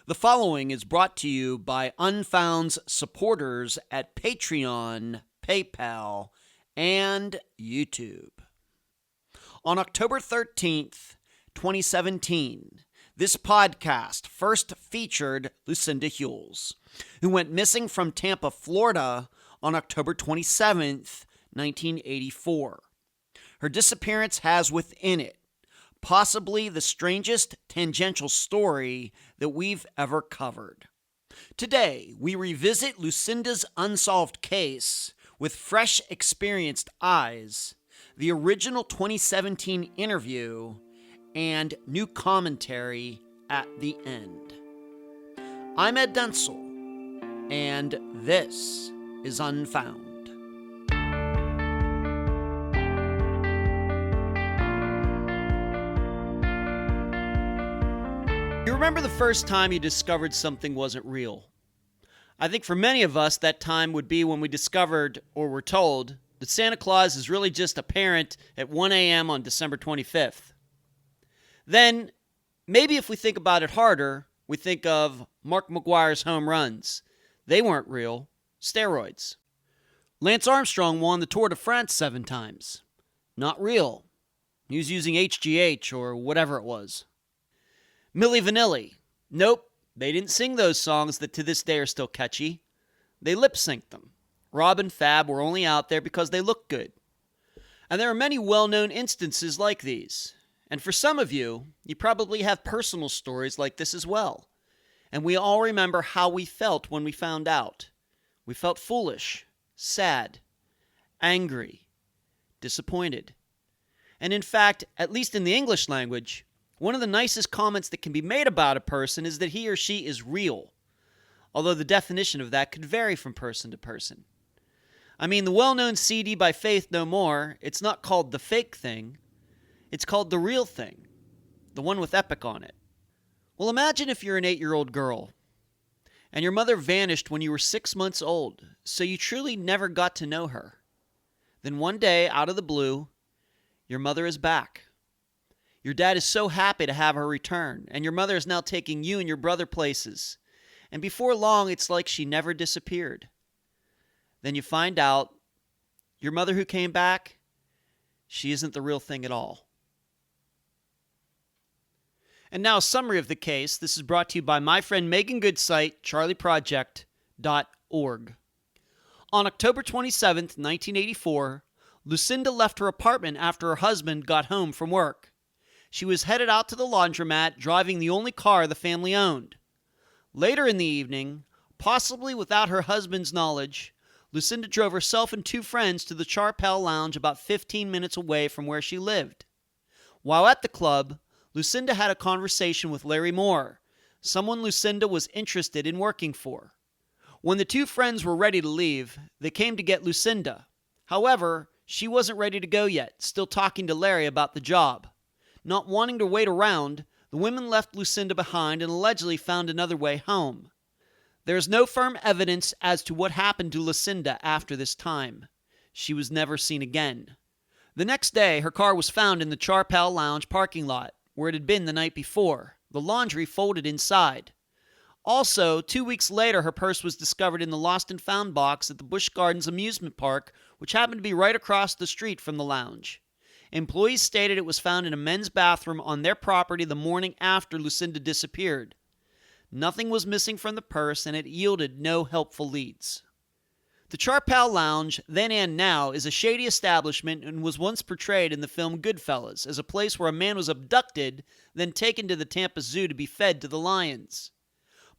The following is brought to you by Unfound's supporters at Patreon, PayPal, and YouTube. On October 13th, 2017, this podcast first featured Lucinda Huels, who went missing from Tampa, Florida on October 27th, 1984. Her disappearance has within it possibly the strangest tangential story that we've ever covered. Today, we revisit Lucinda's unsolved case with fresh, experienced eyes, the original 2017 interview, and new commentary at the end. I'm Ed Densel, and this is Unfound. You remember the first time you discovered something wasn't real? I think for many of us, that time would be when we discovered, or were told, that Santa Claus is really just a parent at 1 a.m. on December 25th. Then, maybe if we think about it harder, we think of Mark McGwire's home runs. They weren't real. Steroids. Lance Armstrong won the Tour de France 7 times. Not real. He was using HGH or whatever it was. Milli Vanilli. Nope, they didn't sing those songs that to this day are still catchy. They lip-synced them. Rob and Fab were only out there because they looked good. And there are many well-known instances like these. And for some of you, you probably have personal stories like this as well. And we all remember how we felt when we found out. We felt foolish, sad, angry, disappointed. And in fact, at least in the English language, one of the nicest comments that can be made about a person is that he or she is real, although the definition of that could vary from person to person. I mean, the well-known CD by Faith No More, it's not called The Fake Thing, it's called The Real Thing, the one with Epic on it. Well, imagine if you're an 8-year-old girl, and your mother vanished when you were 6 months old, so you truly never got to know her. Then one day, out of the blue, your mother is back. Your dad is so happy to have her return, and your mother is now taking you and your brother places. And before long, it's like she never disappeared. Then you find out your mother who came back, she isn't the real thing at all. And now a summary of the case. This is brought to you by my friend Megan Good's site, charleyproject.org. On October 27th, 1984, Lucinda left her apartment after her husband got home from work. She was headed out to the laundromat, driving the only car the family owned. Later in the evening, possibly without her husband's knowledge, Lucinda drove herself and 2 friends to the Charley Lounge about 15 minutes away from where she lived. While at the club, Lucinda had a conversation with Larry Moore, someone Lucinda was interested in working for. When the 2 friends were ready to leave, they came to get Lucinda. However, she wasn't ready to go yet, still talking to Larry about the job. Not wanting to wait around, the women left Lucinda behind and allegedly found another way home. There is no firm evidence as to what happened to Lucinda after this time. She was never seen again. The next day, her car was found in the Charley Lounge parking lot, where it had been the night before, the laundry folded inside. Also, 2 weeks later, her purse was discovered in the lost and found box at the Busch Gardens amusement park, which happened to be right across the street from the lounge. Employees stated it was found in a men's bathroom on their property the morning after Lucinda disappeared. Nothing was missing from the purse, and it yielded no helpful leads. The Charley Lounge, then and now, is a shady establishment and was once portrayed in the film Goodfellas as a place where a man was abducted, then taken to the Tampa Zoo to be fed to the lions.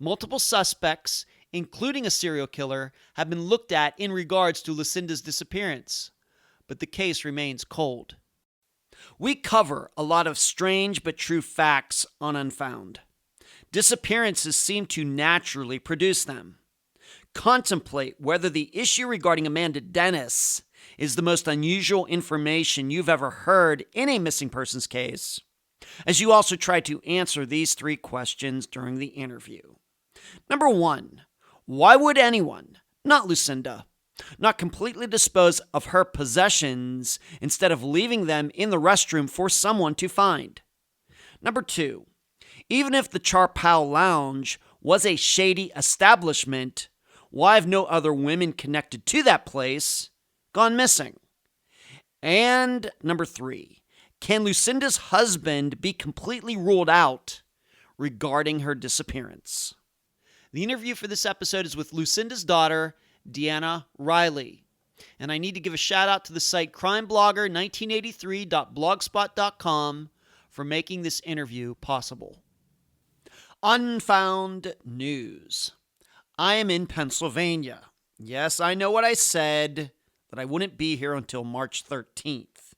Multiple suspects, including a serial killer, have been looked at in regards to Lucinda's disappearance, but the case remains cold. We cover a lot of strange but true facts on Unfound. Disappearances seem to naturally produce them. Contemplate whether the issue regarding Amanda Dennis is the most unusual information you've ever heard in a missing persons case, as you also try to answer these 3 questions during the interview. Number 1, why would anyone, not Lucinda, not completely dispose of her possessions instead of leaving them in the restroom for someone to find? Number 2, even if the Charley Lounge was a shady establishment? Why have no other women connected to that place gone missing? And number 3, can Lucinda's husband be completely ruled out regarding her disappearance? The interview for this episode is with Lucinda's daughter, Deanna Riley. And I need to give a shout out to the site crimeblogger1983.blogspot.com for making this interview possible. Unfound news. I am in Pennsylvania. Yes, I know what I said, that I wouldn't be here until March 13th.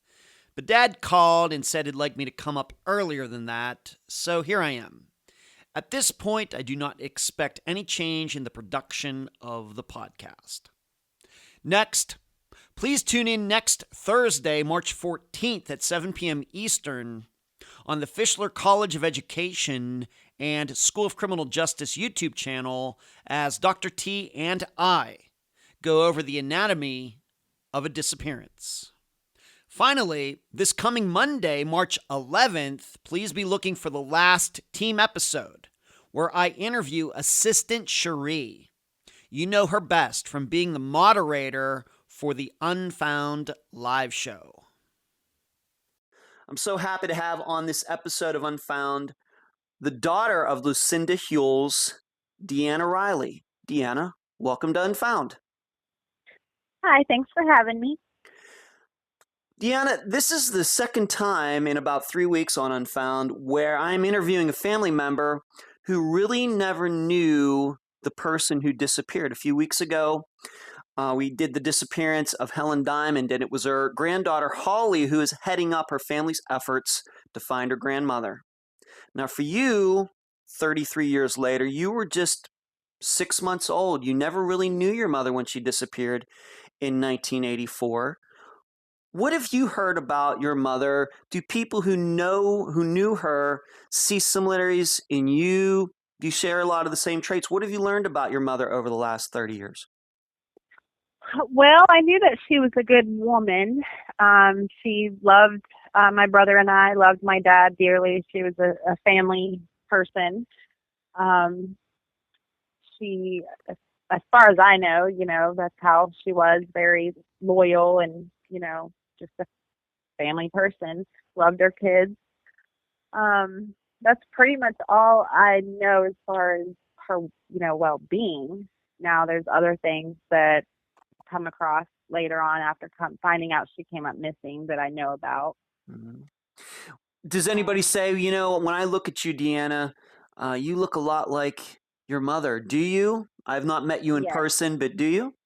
But Dad called and said he'd like me to come up earlier than that, so here I am. At this point, I do not expect any change in the production of the podcast. Next, please tune in next Thursday, March 14th at 7 p.m. Eastern on the Fischler College of Education and School of Criminal Justice YouTube channel as Dr. T and I go over the anatomy of a disappearance. Finally, this coming Monday, March 11th, please be looking for the last team episode where I interview Assistant Cherie. You know her best from being the moderator for the Unfound live show. I'm so happy to have on this episode of Unfound the daughter of Lucinda Huels, Deanna Riley. Deanna, welcome to Unfound. Hi, thanks for having me. Deanna, this is the second time in about 3 weeks on Unfound where I'm interviewing a family member who really never knew the person who disappeared. A few weeks ago, we did the disappearance of Helen Diamond, and it was her granddaughter, Holly, who is heading up her family's efforts to find her grandmother. Now, for you, 33 years later, you were just 6 months old. You never really knew your mother when she disappeared in 1984. What have you heard about your mother? Do people who knew her see similarities in you? Do you share a lot of the same traits? What have you learned about your mother over the last 30 years? Well, I knew that she was a good woman. She loved my brother and I, loved my dad dearly. She was a family person. She, as far as I know, that's how she was, very loyal and, just a family person, loved her kids. That's pretty much all I know as far as her, well-being. Now there's other things that come across later on after finding out she came up missing that I know about. Mm-hmm. Does anybody say, when I look at you, Deanna, you look a lot like your mother? Do you? I've not met you in person, but do you?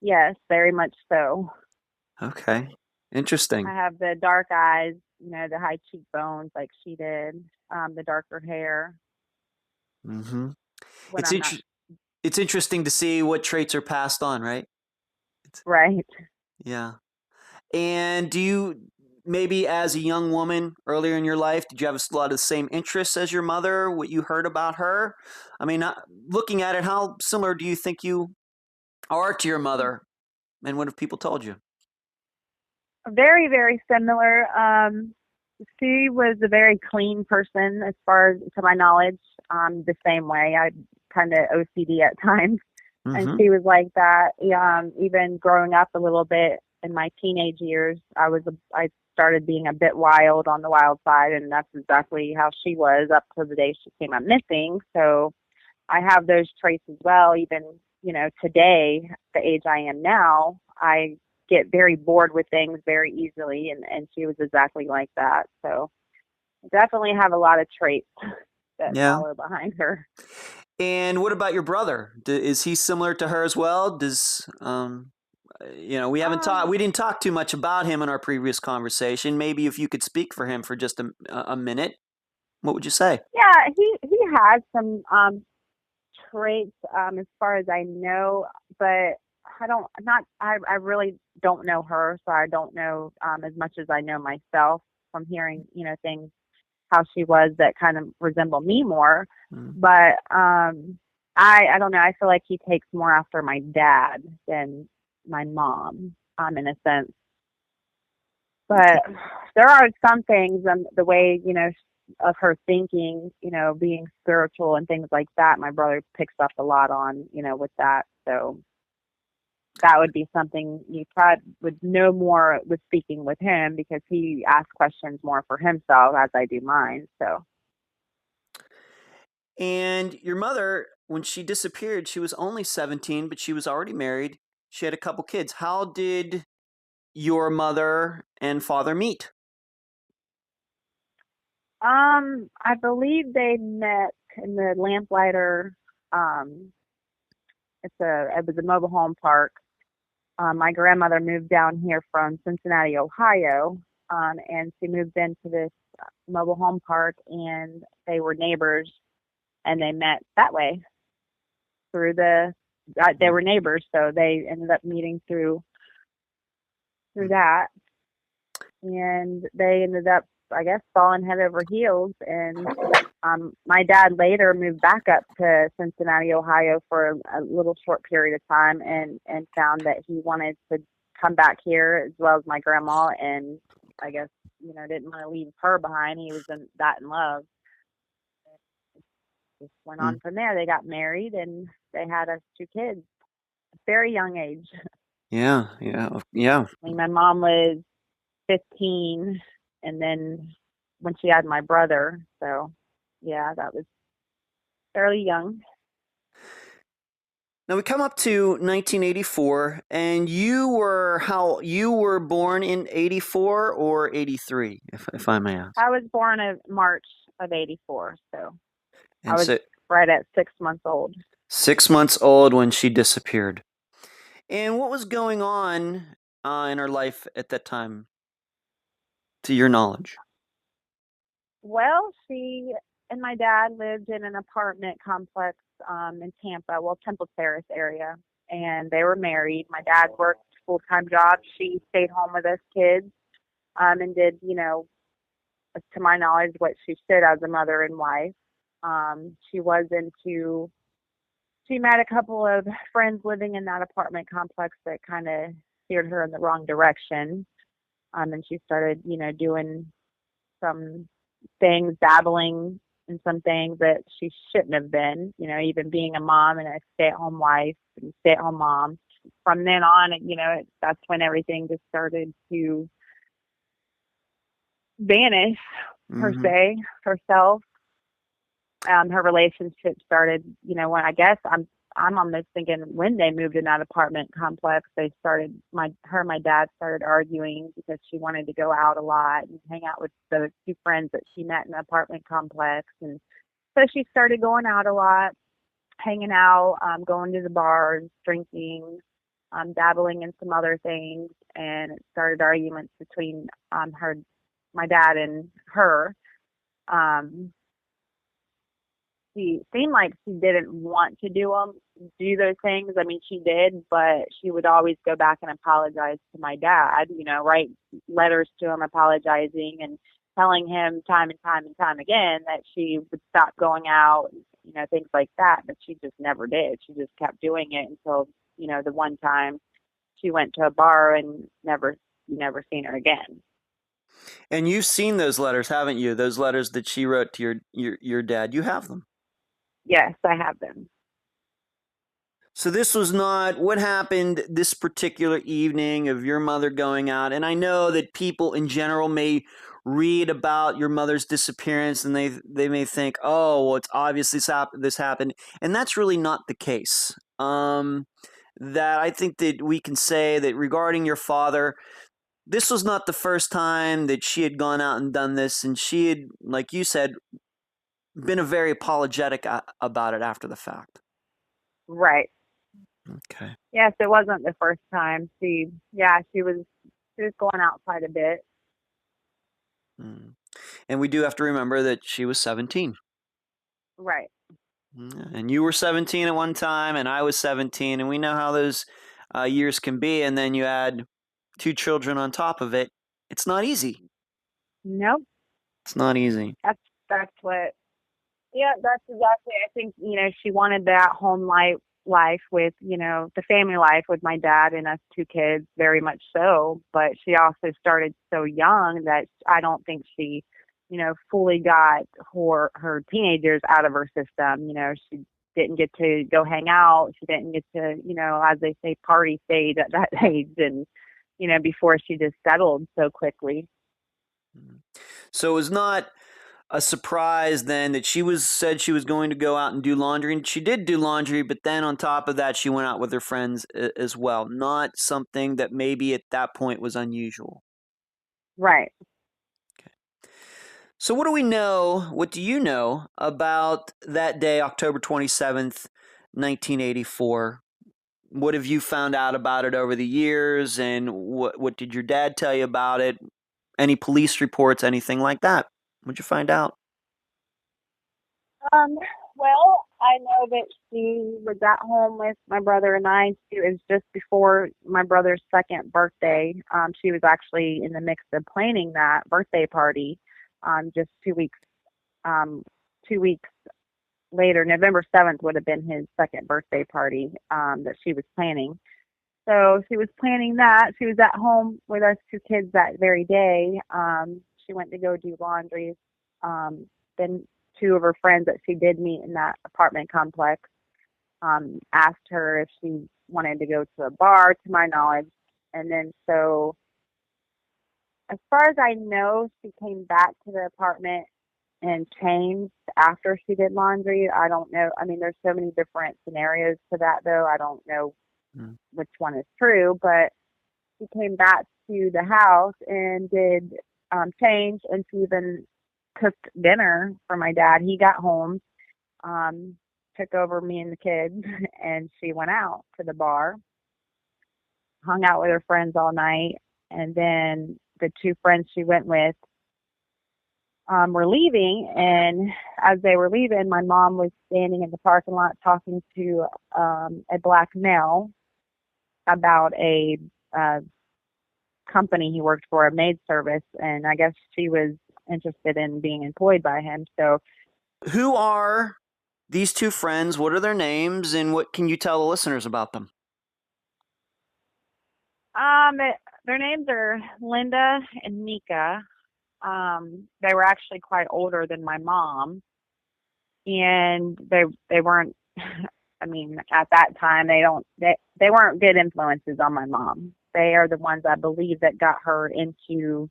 Yes, very much so. Okay. Interesting. I have the dark eyes, the high cheekbones like she did, the darker hair. Mm-hmm. It's interesting to see what traits are passed on, right? Right. Yeah. And do you, maybe as a young woman earlier in your life, did you have a lot of the same interests as your mother, what you heard about her? I mean, looking at it, how similar do you think you are to your mother? And what have people told you? Very, very similar. She was a very clean person as far as to my knowledge. The same way. I kind of OCD at times. Mm-hmm. And she was like that. Even growing up a little bit in my teenage years, I started being a bit wild on the wild side, and that's exactly how she was up to the day she came up missing. So I have those traits as well. Even, today, the age I am now, I get very bored with things very easily, and she was exactly like that. So I definitely have a lot of traits that follow behind her. And what about your brother? Is he similar to her as well? Does we didn't talk too much about him in our previous conversation. Maybe if you could speak for him for just a minute, what would you say? Yeah, he has some traits as far as I know, but I really don't know her, so I don't know as much as I know myself from hearing, things how she was that kind of resemble me more. But I don't know. I feel like he takes more after my dad than my mom, in a sense. But there are some things, the way, of her thinking, being spiritual and things like that, my brother picks up a lot on, with that. So that would be something you probably would know more with speaking with him, because he asks questions more for himself as I do mine. So And your mother, when she disappeared, she was only 17, but she was already married. She had a couple kids. How did your mother and father meet? I believe they met in the Lamplighter. Um, it was a mobile home park. My grandmother moved down here from Cincinnati, Ohio, and she moved into this mobile home park, and they were neighbors, and they met that way through they were neighbors, so they ended up meeting through that, and they ended up, I guess, falling head over heels. And my dad later moved back up to Cincinnati, Ohio for a little short period of time, and found that he wanted to come back here as well as my grandma, and I guess, didn't want to leave her behind. He was in love. Just went Mm. on from there. They got married, and they had us two kids, very young age. Yeah, yeah, yeah. I mean, my mom was 15, and then when she had my brother, so yeah, that was fairly young. Now we come up to 1984, and you were born in 84 or 83, if I may ask. I was born in March of '84, so I And was so right at 6 months old. 6 months old when she disappeared. And what was going on in her life at that time, to your knowledge? Well, she and my dad lived in an apartment complex in Tampa, well, Temple Terrace area, and they were married. My dad worked full-time job. She stayed home with us kids, and did, to my knowledge, what she should as a mother and wife. She was into She met a couple of friends living in that apartment complex that kind of steered her in the wrong direction. And she started, doing some things, dabbling in some things that she shouldn't have been, even being a mom and a stay-at-home wife and stay-at-home mom. From then on, that's when everything just started to vanish, per Mm-hmm. se, herself. Her relationship started, when I guess I'm almost thinking when they moved in that apartment complex, they started and my dad started arguing because she wanted to go out a lot and hang out with the two friends that she met in the apartment complex. And so she started going out a lot, hanging out, going to the bars, drinking, dabbling in some other things, and it started arguments between my dad and her. Um, she seemed like she didn't want to do those things. I mean, she did, but she would always go back and apologize to my dad, write letters to him apologizing and telling him time and time and time again that she would stop going out, things like that. But she just never did. She just kept doing it until, the one time she went to a bar and you never seen her again. And you've seen those letters, haven't you? Those letters that she wrote to your dad. You have them. Yes, I have them. So this was not what happened this particular evening of your mother going out. And I know that people in general may read about your mother's disappearance and they may think, oh, well, it's obvious this happened. And that's really not the case. That I think that we can say that regarding your father, this was not the first time that she had gone out and done this. And she had, like you said, been a very apologetic about it after the fact. Right. Okay. Yes, it wasn't the first time. She was going out quite a bit. Mm. And we do have to remember that she was 17. Right. And you were 17 at one time, and I was 17, and we know how those years can be. And then you add two children on top of it. It's not easy. Nope. It's not easy. That's what. Yeah, that's exactly. I think she wanted that home life with the family life with my dad and us two kids, very much so. But she also started so young that I don't think she fully got her teenagers out of her system. She didn't get to go hang out. She didn't get to, as they say, party stage at that age, and before she just settled so quickly. So it was not a surprise then that said she was going to go out and do laundry, and she did do laundry, but then on top of that she went out with her friends as well. Not something that maybe at that point was unusual. Right. Okay. So what do you know about that day, October 27th, 1984? What have you found out about it over the years, and what did your dad tell you about it? Any police reports, anything like that? What'd you find out? Um, well, I know that she was at home with my brother and I. It was just before my brother's second birthday. She was actually in the mix of planning that birthday party. Just 2 weeks, 2 weeks later, November 7th would have been his second birthday party that she was planning. So she was planning that. She was at home with us two kids that very day. She went to go do laundry. Then two of her friends that she did meet in that apartment complex asked her if she wanted to go to a bar, to my knowledge. And then so, as far as I know, she came back to the apartment and changed after she did laundry. I don't know. I mean, there's so many different scenarios to that, though. I don't know which one is true, but she came back to the house and did change, and she even cooked dinner for my dad. He got home, took over me and the kids, and she went out to the bar, hung out with her friends all night, and then the two friends she went with were leaving, and as they were leaving, my mom was standing in the parking lot talking to a black male about a company he worked for, a maid service, and I guess she was interested in being employed by him. So, Who are these two friends? What are their names, and what can you tell the listeners about them? um, their names are Linda and Mika. They were actually quite older than my mom, and they weren't. I mean, at that time, they weren't good influences on my mom. They are the ones I believe that got her into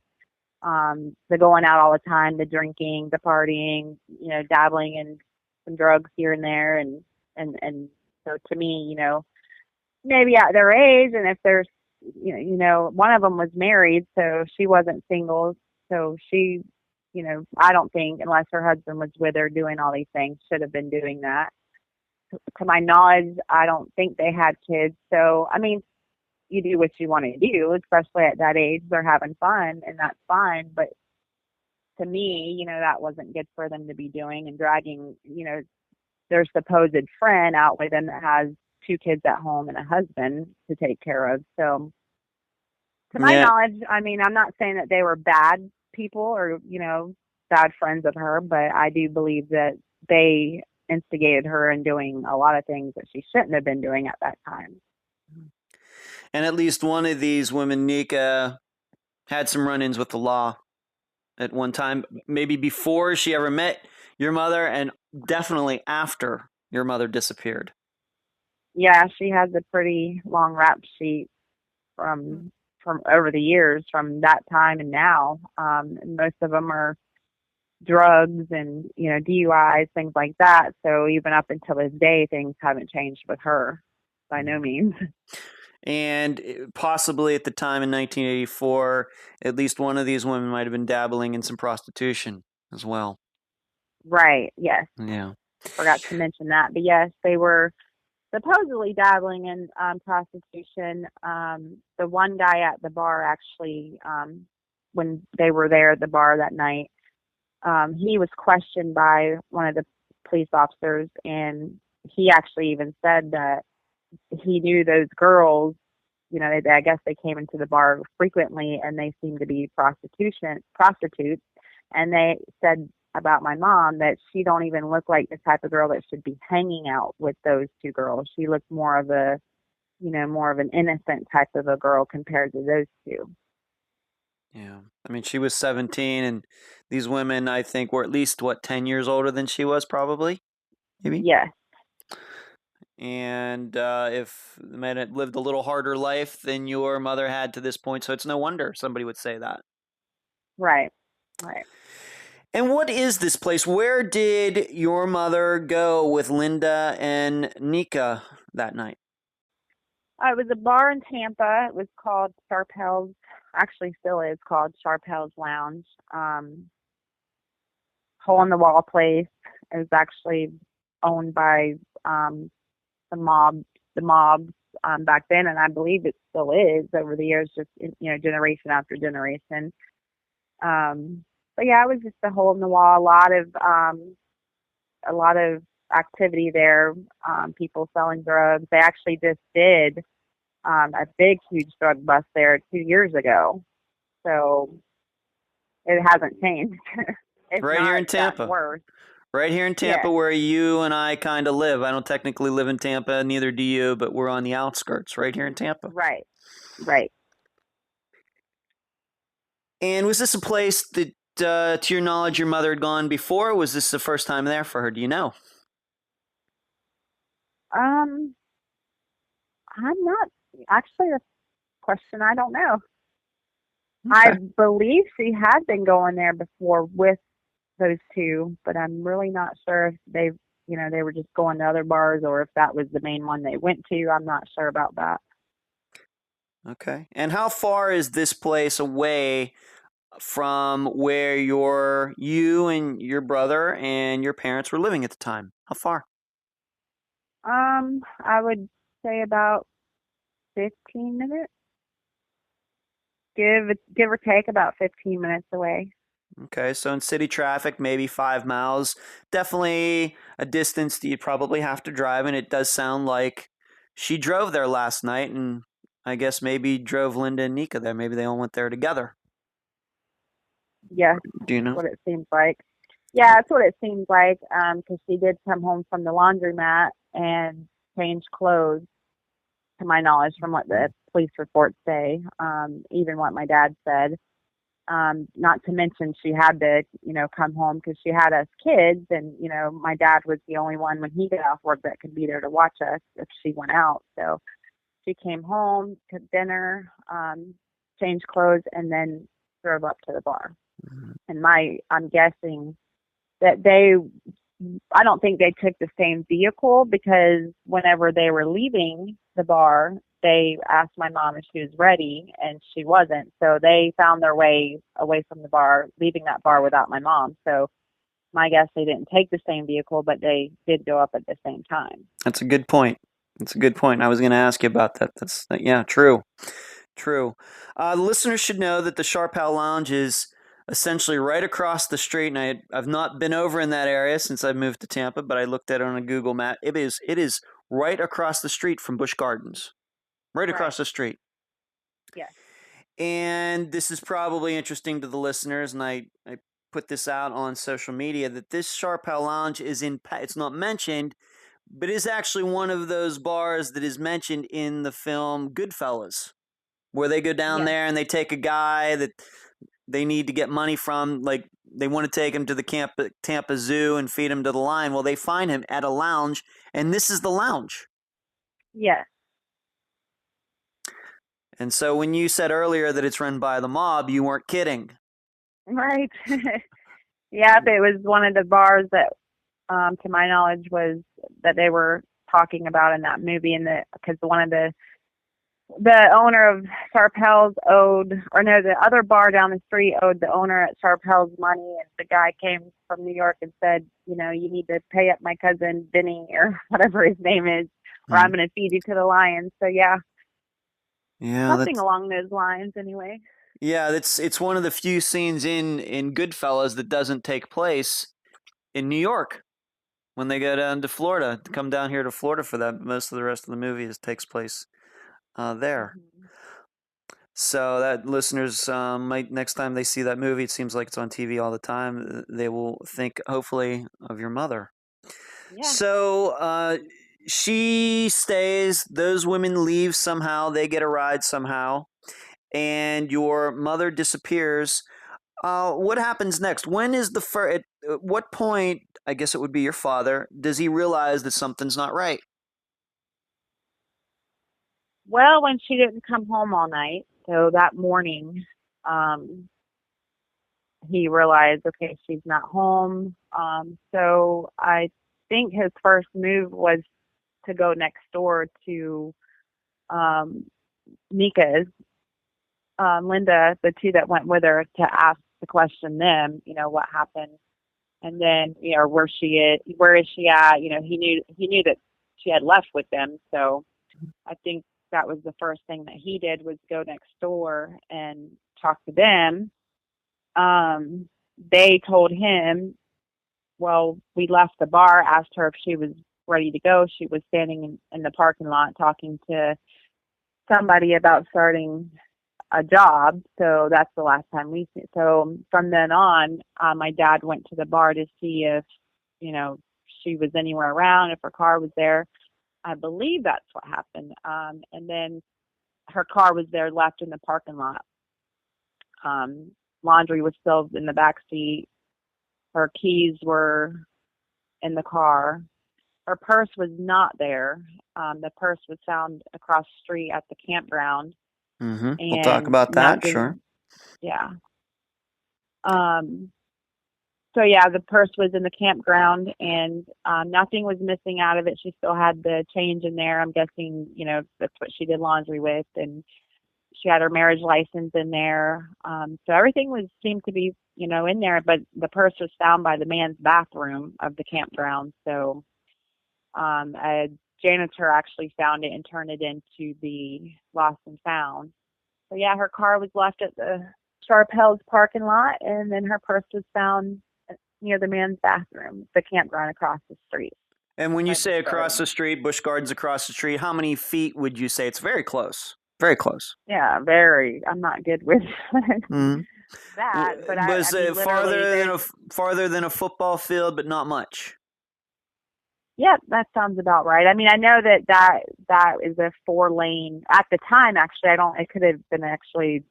the going out all the time, the drinking, the partying, dabbling in some drugs here and there, and so to me, maybe at their age, and if there's, one of them was married, so she wasn't single, so she, I don't think unless her husband was with her doing all these things, should have been doing that. To my knowledge, I don't think they had kids, so I mean, you do what you want to do, especially at that age. They're having fun, and that's fine. But to me, that wasn't good for them to be doing and dragging, their supposed friend out with them that has two kids at home and a husband to take care of. So, to my Yeah, knowledge, I mean, I'm not saying that they were bad people or, bad friends of her, but I do believe that they instigated her in doing a lot of things that she shouldn't have been doing at that time. and at least one of these women, Nika, had some run-ins with the law at one time, maybe before she ever met your mother, and definitely after your mother disappeared. Yeah, she has a pretty long rap sheet from over the years from that time and now. And most of them are drugs and DUIs, things like that. So even up until this day, things haven't changed with her by no means. And possibly at the time in 1984, at least one of these women might have been dabbling in some prostitution as well. Right. Yes. Yeah. I forgot to mention that. But yes, they were supposedly dabbling in prostitution. The one guy at the bar actually, when they were there at the bar that night, he was questioned by one of the police officers, and he actually even said that he knew those girls. I guess they came into the bar frequently, and they seemed to be prostitutes. And they said about my mom that she don't even look like the type of girl that should be hanging out with those two girls. She looked more of more of an innocent type of a girl compared to those two. Yeah. I mean, she was 17, and these women, I think, were at least, what, 10 years older than she was, probably? Maybe? Yes, And if the man had lived a little harder life than your mother had to this point, so it's no wonder somebody would say that. right, right. And what is this place? Where did your mother go with Linda and Nika that night? It was a bar in Tampa. It was called Sharpell's. Actually, still is called Sharpell's Lounge. Hole in the wall place. It was actually owned by um, the mob, the mobs back then, and I believe it still is over the years, just generation after generation. But yeah, it was just a hole in the wall. A lot of activity there. People selling drugs. They actually just did a big, huge drug bust there 2 years ago. So it hasn't changed. If Right here not, in it's gotten Tampa. worse. Right here in Tampa, Yes, where you and I kind of live. I don't technically live in Tampa, neither do you, but we're on the outskirts, right here in Tampa. right, right. And was this a place that, to your knowledge, your mother had gone before? Or was this the first time there for her? Do you know? Um, I'm not actually a question. I don't know. I Okay. believe she had been going there before with those two, but I'm really not sure if they were just going to other bars or if that was the main one they went to. I'm not sure about that. Okay. And how far is this place away from where you and your brother and your parents were living at the time? How far? I would say about 15 minutes. Give or take about 15 minutes away. Okay, so in city traffic, maybe 5 miles. Definitely a distance that you'd probably have to drive, and it does sound like she drove there last night, and I guess maybe drove Linda and Nika there. Maybe they all went there together. Yes, Do you that's know? what it seems like. Yeah, that's what it seems like. Because she did come home from the laundromat and change clothes, to my knowledge, from what the police reports say. Even what my dad said. Not to mention she had to, come home because she had us kids, and my dad was the only one when he got off work that could be there to watch us if she went out. So she came home, cooked dinner, changed clothes, and then drove up to the bar. Mhm. And I'm guessing that I don't think they took the same vehicle because whenever they were leaving the bar, they asked my mom if she was ready and she wasn't. So they found their way away from the bar, leaving that bar without my mom. So my guess they didn't take the same vehicle, but they did go up at the same time. That's a good point. That's a good point. I was going to ask you about that. Yeah, true. True. The listeners should know that the Sharpal Lounge is essentially right across the street, and I've not been over in that area since I moved to Tampa, but I looked at it on a Google map. It is right across the street from Busch Gardens, right across Right. the street. Yes. And this is probably interesting to the listeners, and I put this out on social media that this Sharpal Lounge it's not mentioned, but is actually one of those bars that is mentioned in the film Goodfellas, where they go down Yes. there and they take a guy that they need to get money from, like they want to take him to the Tampa Zoo and feed him to the lion. Well, they find him at a lounge, and this is the lounge. Yes. And so when you said earlier that it's run by the mob, you weren't kidding. Right. Yeah, it was one of the bars that, to my knowledge, was that they were talking about in that movie, and because one of the owner of Sharpell's owed, or no, the other bar down the street owed the owner at Sharpell's money, and the guy came from New York and said, you need to pay up my cousin Vinny or whatever his name is, or I'm Mm. going to feed you to the lions. So yeah, Yeah, something that's along those lines, anyway. yeah, that's it's one of the few scenes in Goodfellas that doesn't take place in New York when they go down to Florida. Come down here to Florida for that. Most of the rest of the movie takes place there. Hmm. So that listeners might next time they see that movie, it seems like it's on TV all the time. They will think hopefully of your mother. Yeah. So she stays. Those women leave somehow. They get a ride somehow, and your mother disappears. What happens next? When is the first? At what point? I guess it would be your father. Does he realize that something's not right? Well, when she didn't come home all night, so that morning, um, he realized, okay, she's not home. So I think his first move was to go next door to um, Nika's, Linda, the two that went with her, to ask to question them, what happened. And then, where is she at? He knew that she had left with them. So I think that was the first thing that he did, was go next door and talk to them. They told him, well, we left the bar, asked her if she was ready to go. She was standing in the parking lot talking to somebody about starting a job. So that's the last time we see. So from then on, my dad went to the bar to see if, she was anywhere around, if her car was there. I believe that's what happened. And then her car was there, left in the parking lot. Laundry was still in the back seat. Her keys were in the car. Her purse was not there. The purse was found across the street at the campground, Mm-hmm. We'll talk and about that. Sure. nothing. Yeah. Um, so yeah, the purse was in the campground, and nothing was missing out of it. She still had the change in there. I'm guessing, that's what she did laundry with, and she had her marriage license in there. So everything seemed to be, in there, but the purse was found by the man's bathroom of the campground. So a janitor actually found it and turned it into the lost and found. So yeah, her car was left at the Sharpells parking lot, and then her purse was found near the man's bathroom, the campground across the street. And when you Right, say across starting. the street, Busch Gardens across the street, how many feet would you say? It's very close. Very close. Yeah, very. I'm not good with Mm-hmm. that, but I Was mean, it literally, there's. farther than a football field, but not much? Yeah, that sounds about right. I mean, I know that is a 4-lane at the time. Actually, I don't. It could have been actually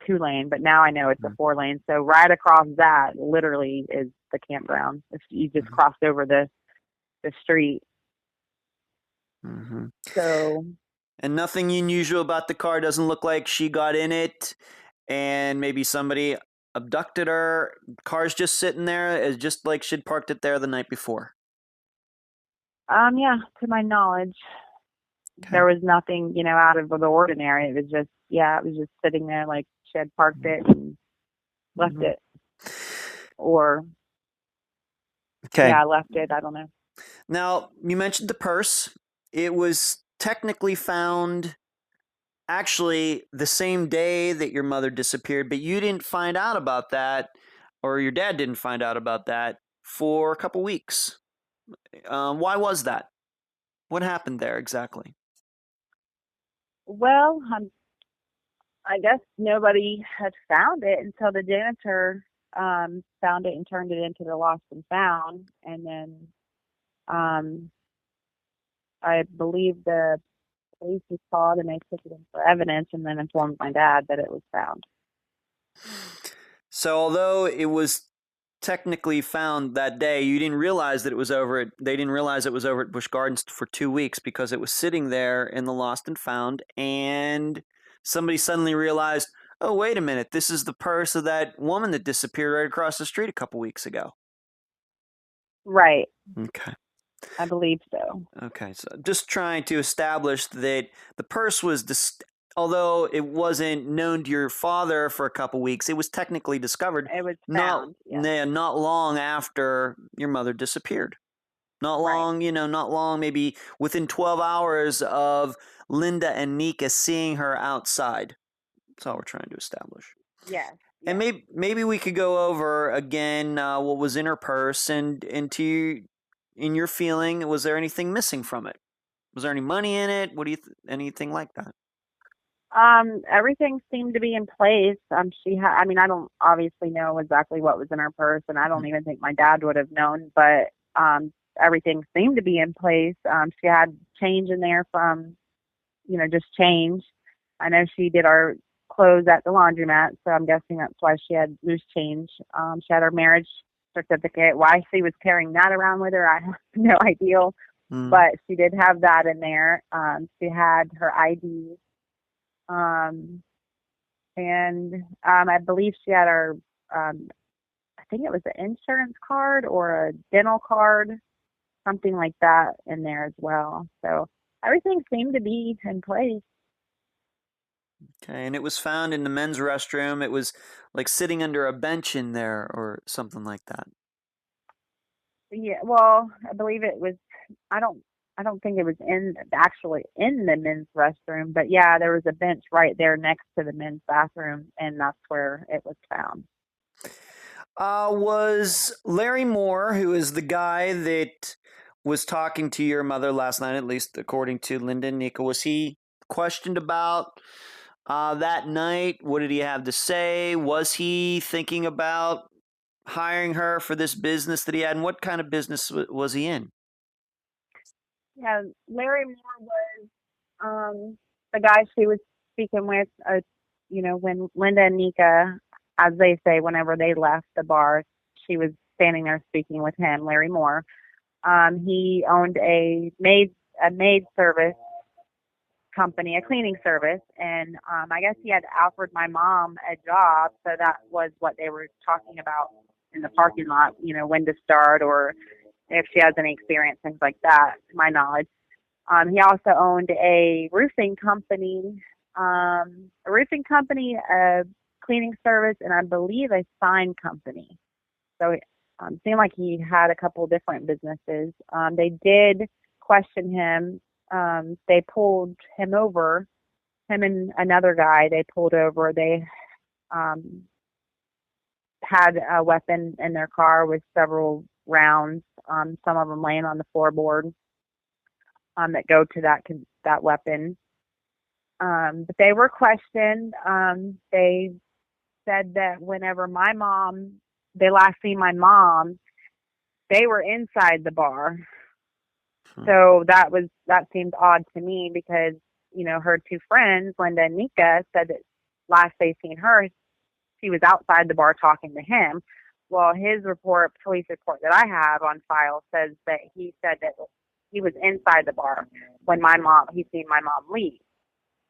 2-lane, but now I know it's a 4-lane. So right across that, literally, is the campground. If you just Mm-hmm. crossed over the street. Mm-hmm. So And nothing unusual about the car. Doesn't look like she got in it, and maybe somebody abducted her. Car's just sitting there, as just like she'd parked it there the night before. yeah, to my knowledge, Okay. there was nothing, out of the ordinary. It was just, yeah, it was just sitting there like she had parked it and left Mm-hmm. it, or Okay. yeah, left it. I don't know. Now, you mentioned the purse. It was technically found actually the same day that your mother disappeared, but you didn't find out about that, or your dad didn't find out about that for a couple weeks. Why was that? What happened there exactly? Well, I guess nobody had found it until the janitor found it and turned it into the lost and found. And then um, I believe the police was called and they took it in for evidence and then informed my dad that it was found. So, although it was technically found that day, you didn't realize that it was over at, they didn't realize it was over at Busch Gardens for 2 weeks because it was sitting there in the lost and found, and somebody suddenly realized, oh, wait a minute, this is the purse of that woman that disappeared right across the street a couple weeks ago. Right. Okay. I believe so. Okay, so just trying to establish that the purse was, although it wasn't known to your father for a couple weeks, it was technically discovered It was not found. Yes. not long after your mother disappeared. Not Right. long, not long, maybe within 12 hours of Linda and Nika seeing her outside. That's all we're trying to establish. Yes. And Yes. maybe we could go over again what was in her purse and in your feeling, was there anything missing from it? Was there any money in it? What do you anything like that? Everything seemed to be in place. I mean, I don't obviously know exactly what was in her purse, and I don't even think my dad would have known, but everything seemed to be in place. She had change in there from, just change. I know she did our clothes at the laundromat, so I'm guessing that's why she had loose change. She had her marriage certificate. Why she was carrying that around with her, I have no idea. Mm. But she did have that in there. She had her ID, um, and I believe she had her. I think it was an insurance card or a dental card, something like that, in there as well. So everything seemed to be in place. Okay, and it was found in the men's restroom. It was like sitting under a bench in there or something like that. Yeah, well, I believe it was. I don't. I don't think it was in actually in the men's restroom, but yeah, there was a bench right there next to the men's bathroom, and that's where it was found. Was Larry Moore, who is the guy that was talking to your mother last night, at least according to Linda and Nika, was he questioned about that night? What did he have to say? Was he thinking about hiring her for this business that he had? And what kind of business was he in? Yeah, Larry Moore was the guy she was speaking with. When Linda and Nika, as they say, whenever they left the bar, she was standing there speaking with him, Larry Moore. He owned a maid service company, a cleaning service, and I guess he had offered my mom a job, so that was what they were talking about in the parking lot. When to start or if she has any experience, things like that, to my knowledge. He also owned a cleaning service, and I believe a sign company. So it seemed like he had a couple different businesses. They did question him. They pulled him over, him and another guy they pulled over. They um, had a weapon in their car with several rounds, some of them laying on the floorboard, that go to that weapon. But they were questioned. They said that whenever they last seen my mom, they were inside the bar. Hmm. So that seemed odd to me because her two friends, Linda and Nika, said that last they seen her, she was outside the bar talking to him. Well, his police report that I have on file says that he said that he was inside the bar when he seen my mom leave.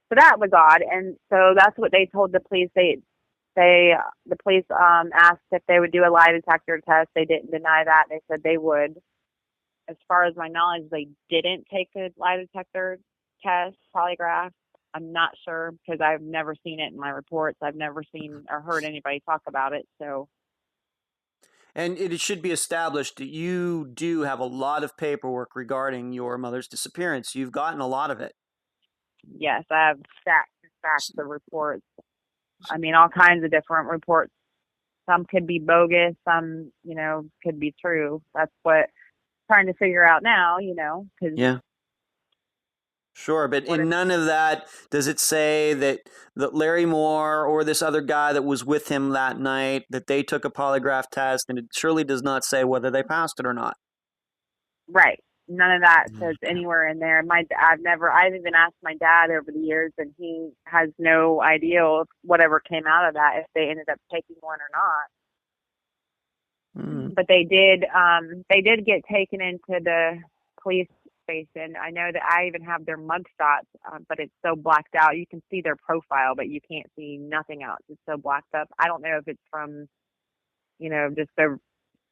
So that was odd, and so that's what they told the police. The police asked if they would do a lie detector test. They didn't deny that. They said they would. As far as my knowledge, they didn't take a lie detector test, polygraph. I'm not sure because I've never seen it in my reports. I've never seen or heard anybody talk about it. So And it should be established that you do have a lot of paperwork regarding your mother's disappearance. You've gotten a lot of it. yes, I have stacks and stacks of reports. I mean, all kinds of different reports. Some could be bogus. Some, could be true. That's what I'm trying to figure out now. Because Yeah. Sure, but what in if none of that does it say that Larry Moore or this other guy that was with him that night that they took a polygraph test, and it surely does not say whether they passed it or not. right? None of that says Okay. anywhere in there. I've even asked my dad over the years, and he has no idea if whatever came out of that, if they ended up taking one or not. Mm. But they did get taken into the police station. I know that I even have their mugshots, but it's so blacked out. You can see their profile, but you can't see nothing else. It's so blacked up. I don't know if it's from, just the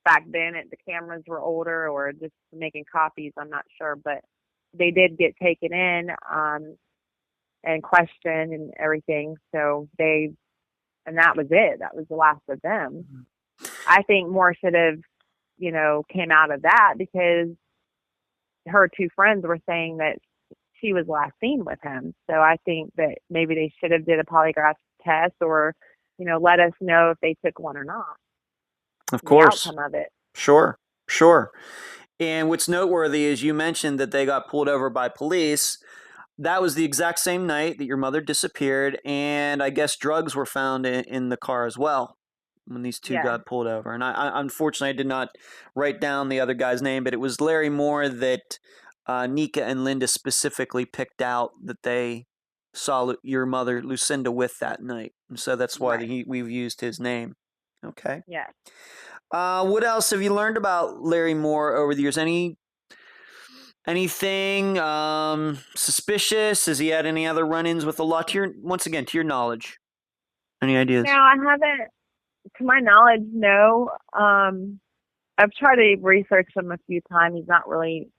back then the cameras were older or just making copies. I'm not sure, but they did get taken in, and questioned and everything. And that was it. That was the last of them. I think more should have, came out of that because her two friends were saying that she was last seen with him. So I think that maybe they should have did a polygraph test or, let us know if they took one or not, Of the course. outcome of it. Sure. Sure. And what's noteworthy is you mentioned that they got pulled over by police. That was the exact same night that your mother disappeared, and I guess drugs were found in the car as well when these two Yeah. got pulled over. And unfortunately, I did not write down the other guy's name, but it was Larry Moore that Nika and Linda specifically picked out that they saw your mother Lucinda with that night, and so that's why Right. we've used his name. Okay. Yes. What else have you learned about Larry Moore over the years? Anything suspicious? Has he had any other run-ins with the law? Once again, to your knowledge, any No, ideas? I haven't. To my knowledge, no. I've tried to research him a few times. He's not really,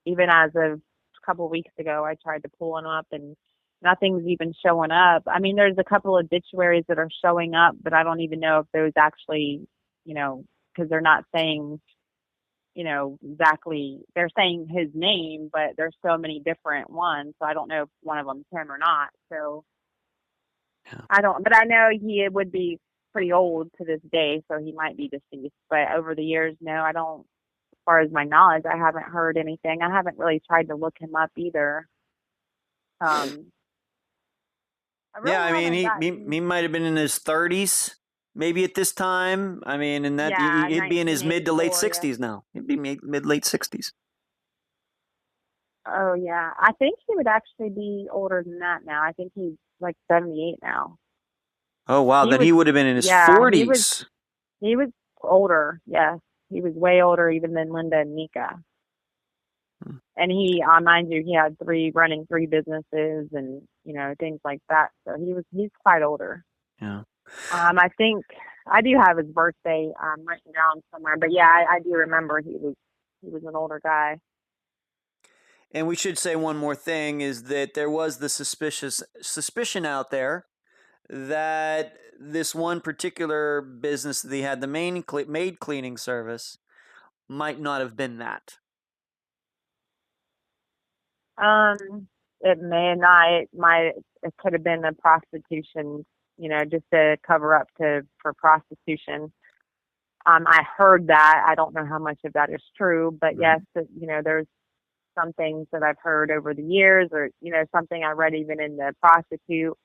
even as of a couple of weeks ago, I tried to pull him up and nothing's even showing up. I mean, there's a couple of obituaries that are showing up, but I don't even know if those actually, because they're not saying, exactly, they're saying his name, but there's so many different ones. So I don't know if one of them's him or not. So Yeah. I don't, but I know he would be pretty old to this day, so he might be deceased. But over the years, no, I don't. As far as my knowledge, I haven't heard anything. I haven't really tried to look him up either. Um, I Yeah, really I mean, haven't he gotten. might have been in his 30s, maybe at this time. I mean, and that Yeah, he'd be in his mid to late 1984. Yeah. 60s now. He'd be mid late 60s. Oh yeah, I think he would actually be older than that now. I think he's like 78 now. Oh wow, He then was. he would have been in his Yeah, he was. 40s. He was older. Yes, he was way older even than Linda and Nika. Hmm. And he, mind you, he had running three businesses and things like that. So he's quite older. Yeah. I think I do have his birthday written down somewhere, but yeah, I do remember he was an older guy. And we should say one more thing is that there was the suspicion out there that this one particular business that he had, the maid cleaning service, might not have been that. It may not. It might. It could have been a prostitution. Just to cover up for prostitution. I heard that. I don't know how much of that is true, but Right. yes, there's some things that I've heard over the years, or something I read even in the prostitute.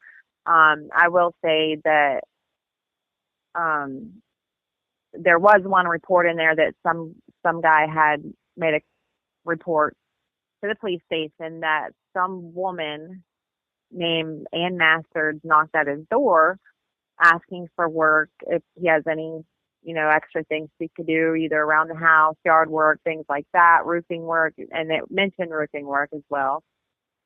I will say that um, there was one report in there that some guy had made a report to the police station that some woman named Ann Masters knocked at his door asking for work if he has any extra things he could do either around the house, yard work, things like that, roofing work, and it mentioned roofing work as well.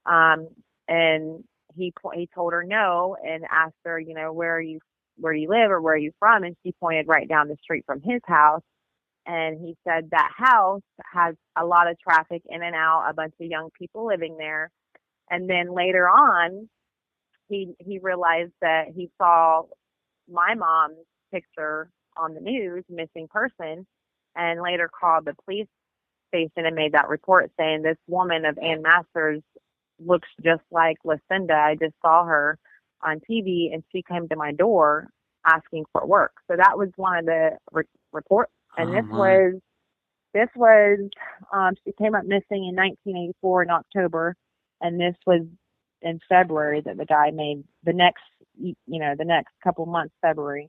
And he told her no and asked her, where you live or where are you from? And she pointed right down the street from his house. And he said that house has a lot of traffic in and out, a bunch of young people living there. And then later on, he realized that he saw my mom's picture on the news, missing person, and later called the police station and made that report saying this woman of Ann Masters looks just like Lucinda. I just saw her on TV and she came to my door asking for work. So that was one of the reports. And Oh my. this was she came up missing in 1984 in October, and this was in February that the guy made the next couple months, February,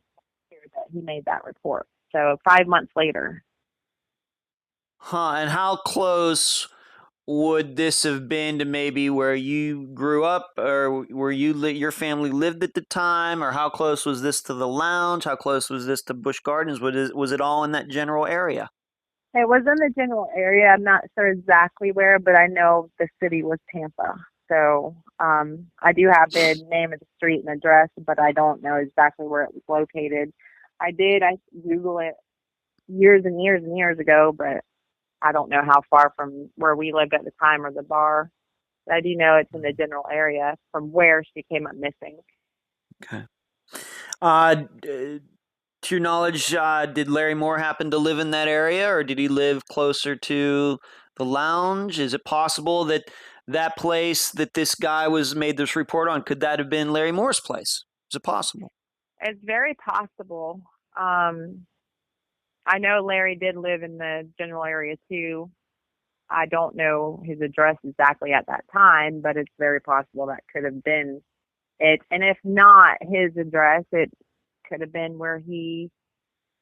that he made that report. So 5 months later. Huh. And how close would this have been to maybe where you grew up, or where your family lived at the time, or how close was this to the lounge? How close was this to Busch Gardens? Was it all in that general area? It was in the general area. I'm not sure exactly where, but I know the city was Tampa. So I do have the name of the street and address, but I don't know exactly where it was located. I did. I Google it years and years and years ago, but I don't know how far from where we lived at the time or the bar. But I do know it's in the general area from where she came up missing. Okay. To your knowledge, did Larry Moore happen to live in that area, or did he live closer to the lounge? Is it possible that that place that this guy was made this report on, could that have been Larry Moore's place? Is it possible? It's very possible. Um, I know Larry did live in the general area too. I don't know his address exactly at that time, but it's very possible that could have been it. And if not his address, it could have been where he,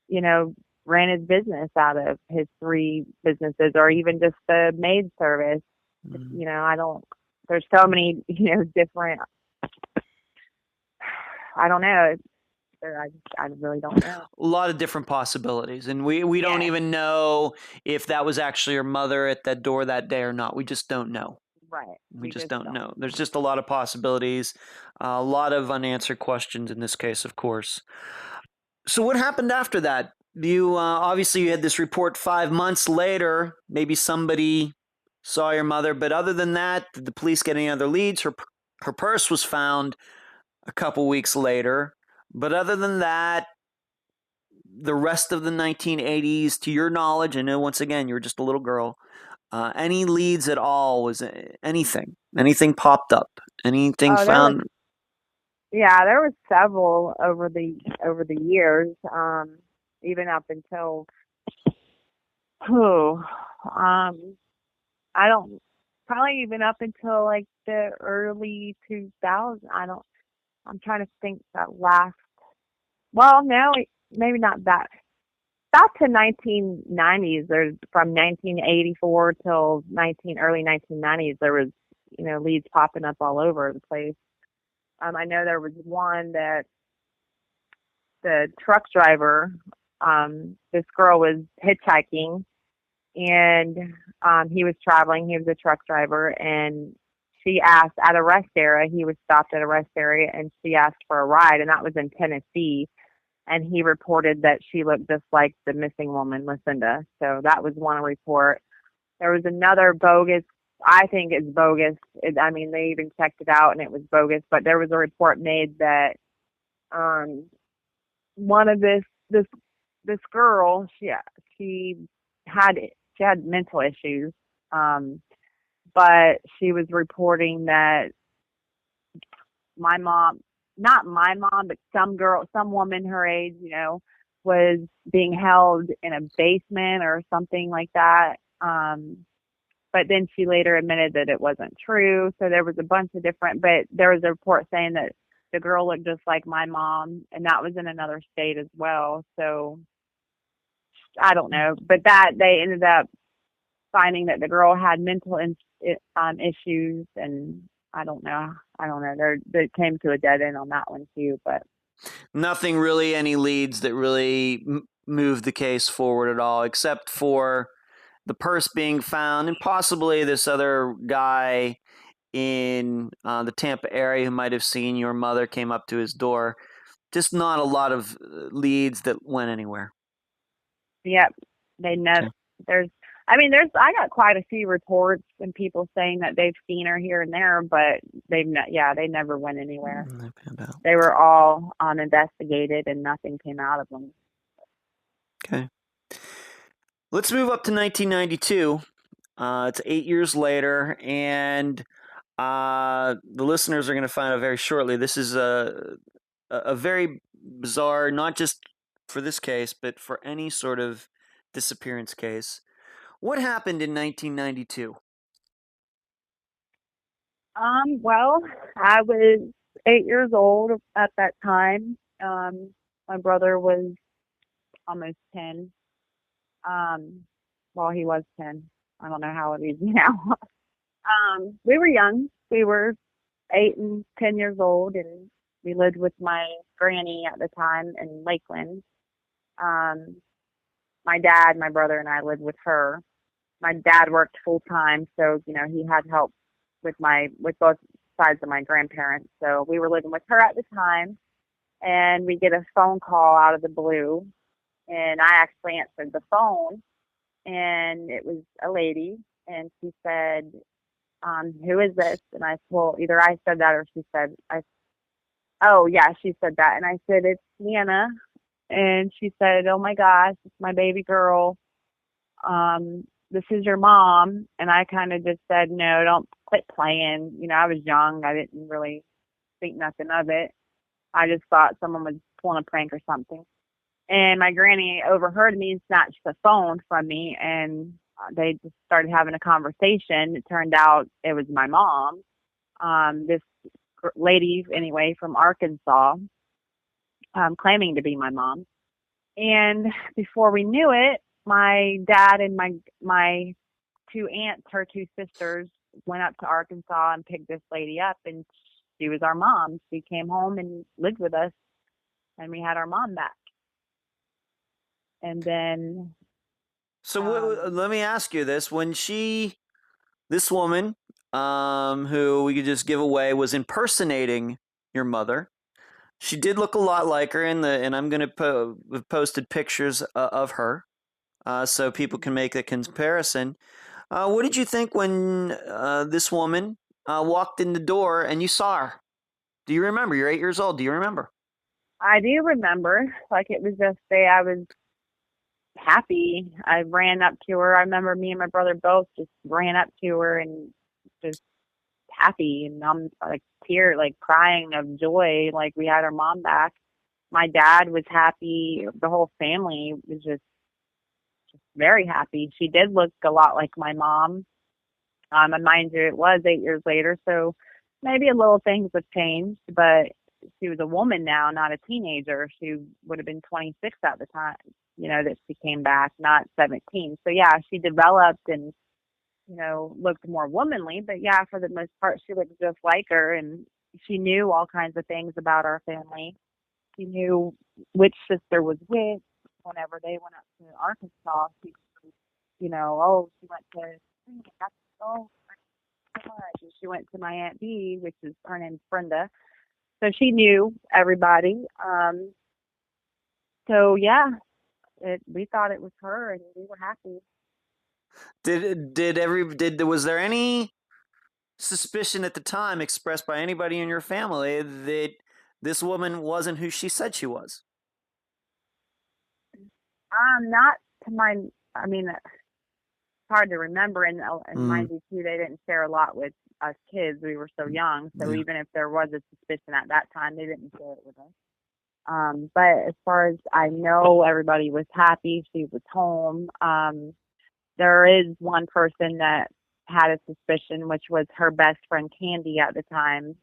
you know, ran his business out of, his three businesses, or even just the maid service. Mm. I don't, there's so many, different I don't know. I really don't know. A lot of different possibilities, and we don't Yeah, even know if that was actually her mother at that door that day or not. We just don't know. right. We We just just don't don't. know. There's just a lot of possibilities, a lot of unanswered questions in this case, of course. So what happened after that? You obviously you had this report 5 months later. Maybe somebody saw your mother, but other than that, did the police get any other leads? Her purse was found a couple weeks later, but other than that, the rest of the 1980s, to your knowledge, I know once again you were just a little girl. Any leads at all? Was anything? Anything popped up? Anything Oh, there was, found? yeah, there was several over the years, even up until, who, I don't, probably even up until like the early 2000s. I'm trying to think that last, well, no, maybe not that. Back to 1990s, there's from 1984 till early 1990s, there was, leads popping up all over the place. I know there was one that the truck driver, this girl was hitchhiking, and he was traveling. He was a truck driver, and she asked at a rest area. He was stopped at a rest area, and she asked for a ride, and that was in Tennessee. And he reported that she looked just like the missing woman, Lucinda. So that was one report. There was another bogus. I think it's bogus. I mean, they even checked it out, and it was bogus. But there was a report made that um, one of this girl, she had she had mental issues, um, but she was reporting that my mom, not my mom, but some woman her age, was being held in a basement or something like that. But then she later admitted that it wasn't true. So there was a bunch of different, but there was a report saying that the girl looked just like my mom, and that was in another state as well. So I don't know, but that they ended up finding that the girl had issues, and I don't know. I don't know. They came to a dead end on that one too, but Nothing really, any leads that really moved the case forward at all, except for the purse being found and possibly this other guy in the Tampa area who might have seen your mother came up to his door. Just not a lot of leads that went anywhere. yep, they never. Okay. There's, I mean, I got quite a few reports and people saying that they've seen her here and there, but they never went anywhere. They found out. They were all investigated and nothing came out of them. Okay. Let's move up to 1992. It's 8 years later, and the listeners are going to find out very shortly. This is a very bizarre, not just for this case, but for any sort of disappearance case. What happened in 1992? Well, I was 8 years old at that time. My brother was almost 10. Um, well, he was 10. I don't know how old he is now. We were young. We were 8 and 10 years old, and we lived with my granny at the time in Lakeland. Um, my dad, my brother, and I lived with her. My dad worked full time, so he had help with both sides of my grandparents. So we were living with her at the time, and we get a phone call out of the blue, and I actually answered the phone, and it was a lady, and she said, "Who is this?" And I, well, either I said that or she said, "Oh yeah," she said that, and I said, "It's Nana," and she said, "Oh my gosh, it's my baby girl. This is your mom." And I kind of just said, "No, don't quit playing." I was young. I didn't really think nothing of it. I just thought someone was pulling a prank or something. And my granny overheard me and snatched the phone from me, and they just started having a conversation. It turned out it was my mom, this lady, anyway, from Arkansas, claiming to be my mom. And before we knew it, my dad and my two aunts, her two sisters, went up to Arkansas and picked this lady up, and she was our mom. She came home and lived with us, and we had our mom back. And then, So um, let me ask you this: this woman, who we could just give away, was impersonating your mother. She did look a lot like her, and I'm gonna we've posted pictures of her, so people can make a comparison. What did you think when this woman walked in the door and you saw her? Do you remember? You're 8 years old. Do you remember? I do remember, like it was just say I was happy. I ran up to her. I remember me and my brother both just ran up to her and just happy, and I'm like like crying of joy, like we had our mom back. My dad was happy. The whole family was just very happy. She did look a lot like my mom. And mind you, it was 8 years later, so maybe a little things have changed, but she was a woman now, not a teenager. She would have been 26 at the time, that she came back, not 17. So yeah, she developed and, looked more womanly, but yeah, for the most part, she looked just like her, and she knew all kinds of things about our family. She knew which sister was which. Whenever they went up to Arkansas, oh, she went to, oh, so much. And she went to my Aunt B, which is her name's Brenda. So she knew everybody. So yeah, we thought it was her, and we were happy. Did was there any suspicion at the time expressed by anybody in your family that this woman wasn't who she said she was? Not to my. I mean, it's hard to remember, and Mm. mind you, too, they didn't share a lot with us kids. We were so young, so Yeah. even if there was a suspicion at that time, they didn't share it with us. But as far as I know, everybody was happy. She was home. There is one person that had a suspicion, which was her best friend Candy at the time,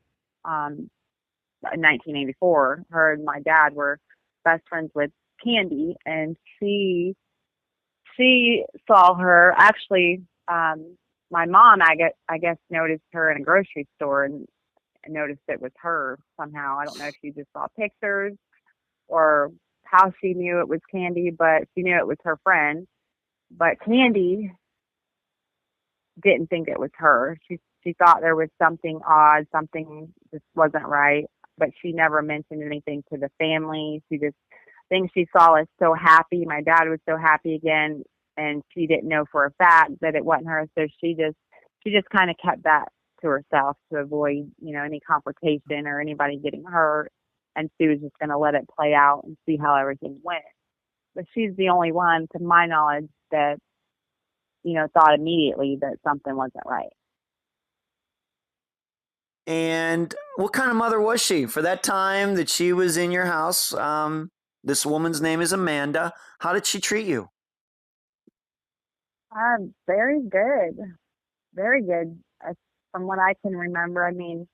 um, in 1984. Her and my dad were best friends with Candy, and she saw her actually. My mom, I guess, noticed her in a grocery store and noticed it was her somehow. I don't know if she just saw pictures or how she knew it was Candy, but she knew it was her friend. But Candy didn't think it was her. She thought there was something odd, something just wasn't right, but she never mentioned anything to the family. She just thinks she saw us so happy. My dad was so happy again, and she didn't know for a fact that it wasn't her. So she just kind of kept that to herself to avoid, any confrontation or anybody getting hurt. And she was just going to let it play out and see how everything went. But she's the only one, to my knowledge, that thought immediately that something wasn't right. And what kind of mother was she for that time that she was in your house? This woman's name is Amanda. How did she treat you? Very good, very good. From what I can remember, I mean,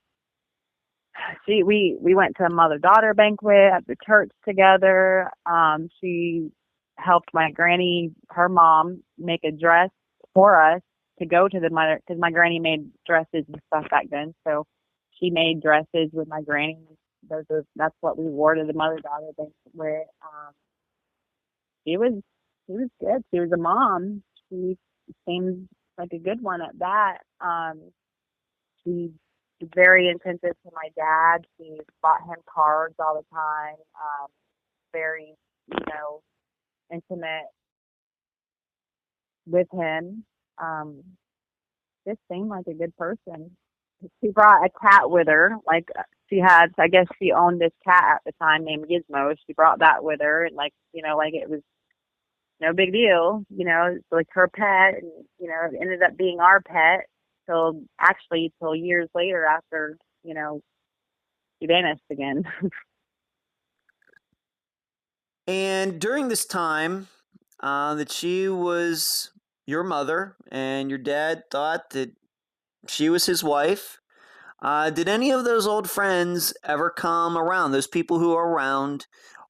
we went to a mother daughter banquet at the church together. She helped my granny, her mom, make a dress for us to go to the mother, because my granny made dresses and stuff back then. So she made dresses with my granny. That's what we wore to the mother daughter banquet. She was she was good. She was a mom. She seemed like a good one at that. She was very attentive to my dad. She bought him cards all the time. Very, intimate with him. Um, just seemed like a good person. She brought a cat with her. Like she had, I guess she owned this cat at the time named Gizmo. She brought that with her, and like it was no big deal. It's like her pet, and it ended up being our pet till years later after she vanished again. And during this time that she was your mother and your dad thought that she was his wife, did any of those old friends ever come around? Those people who were around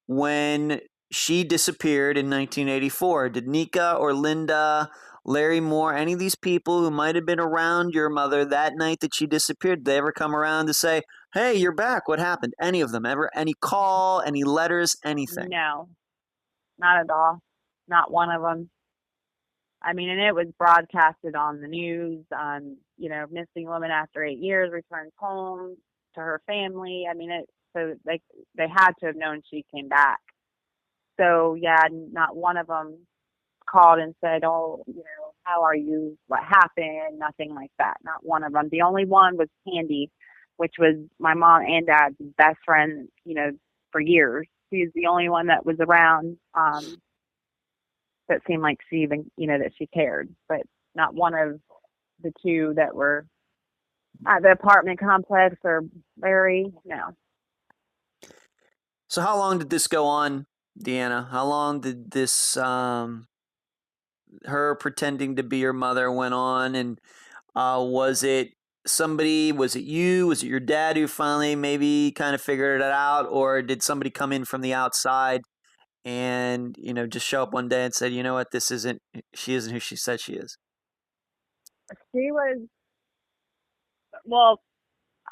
when she disappeared in 1984? Did Nika or Linda Larry Moore, any of these people who might have been around your mother that night that she disappeared, did they ever come around to say, hey, you're back, what happened? Any of them ever? Any call, any letters, anything? No, not at all. Not one of them. I mean, and it was broadcasted on the news. Missing woman after 8 years returns home to her family. I mean, so they had to have known she came back. So yeah, not one of them called and said, "Oh, how are you? What happened?" Nothing like that. Not one of them. The only one was Candy, which was my mom and dad's best friend. For years. She's the only one that was around. That seemed like she even, that she cared, but not one of the two that were at the apartment complex or Larry. No. So how long did this go on, Deanna? How long did this her pretending to be your mother went on? And was it somebody, was it you, was it your dad who finally maybe kind of figured it out, or did somebody come in from the outside and just show up one day and said, you know what, she isn't who she said she is? She was, well,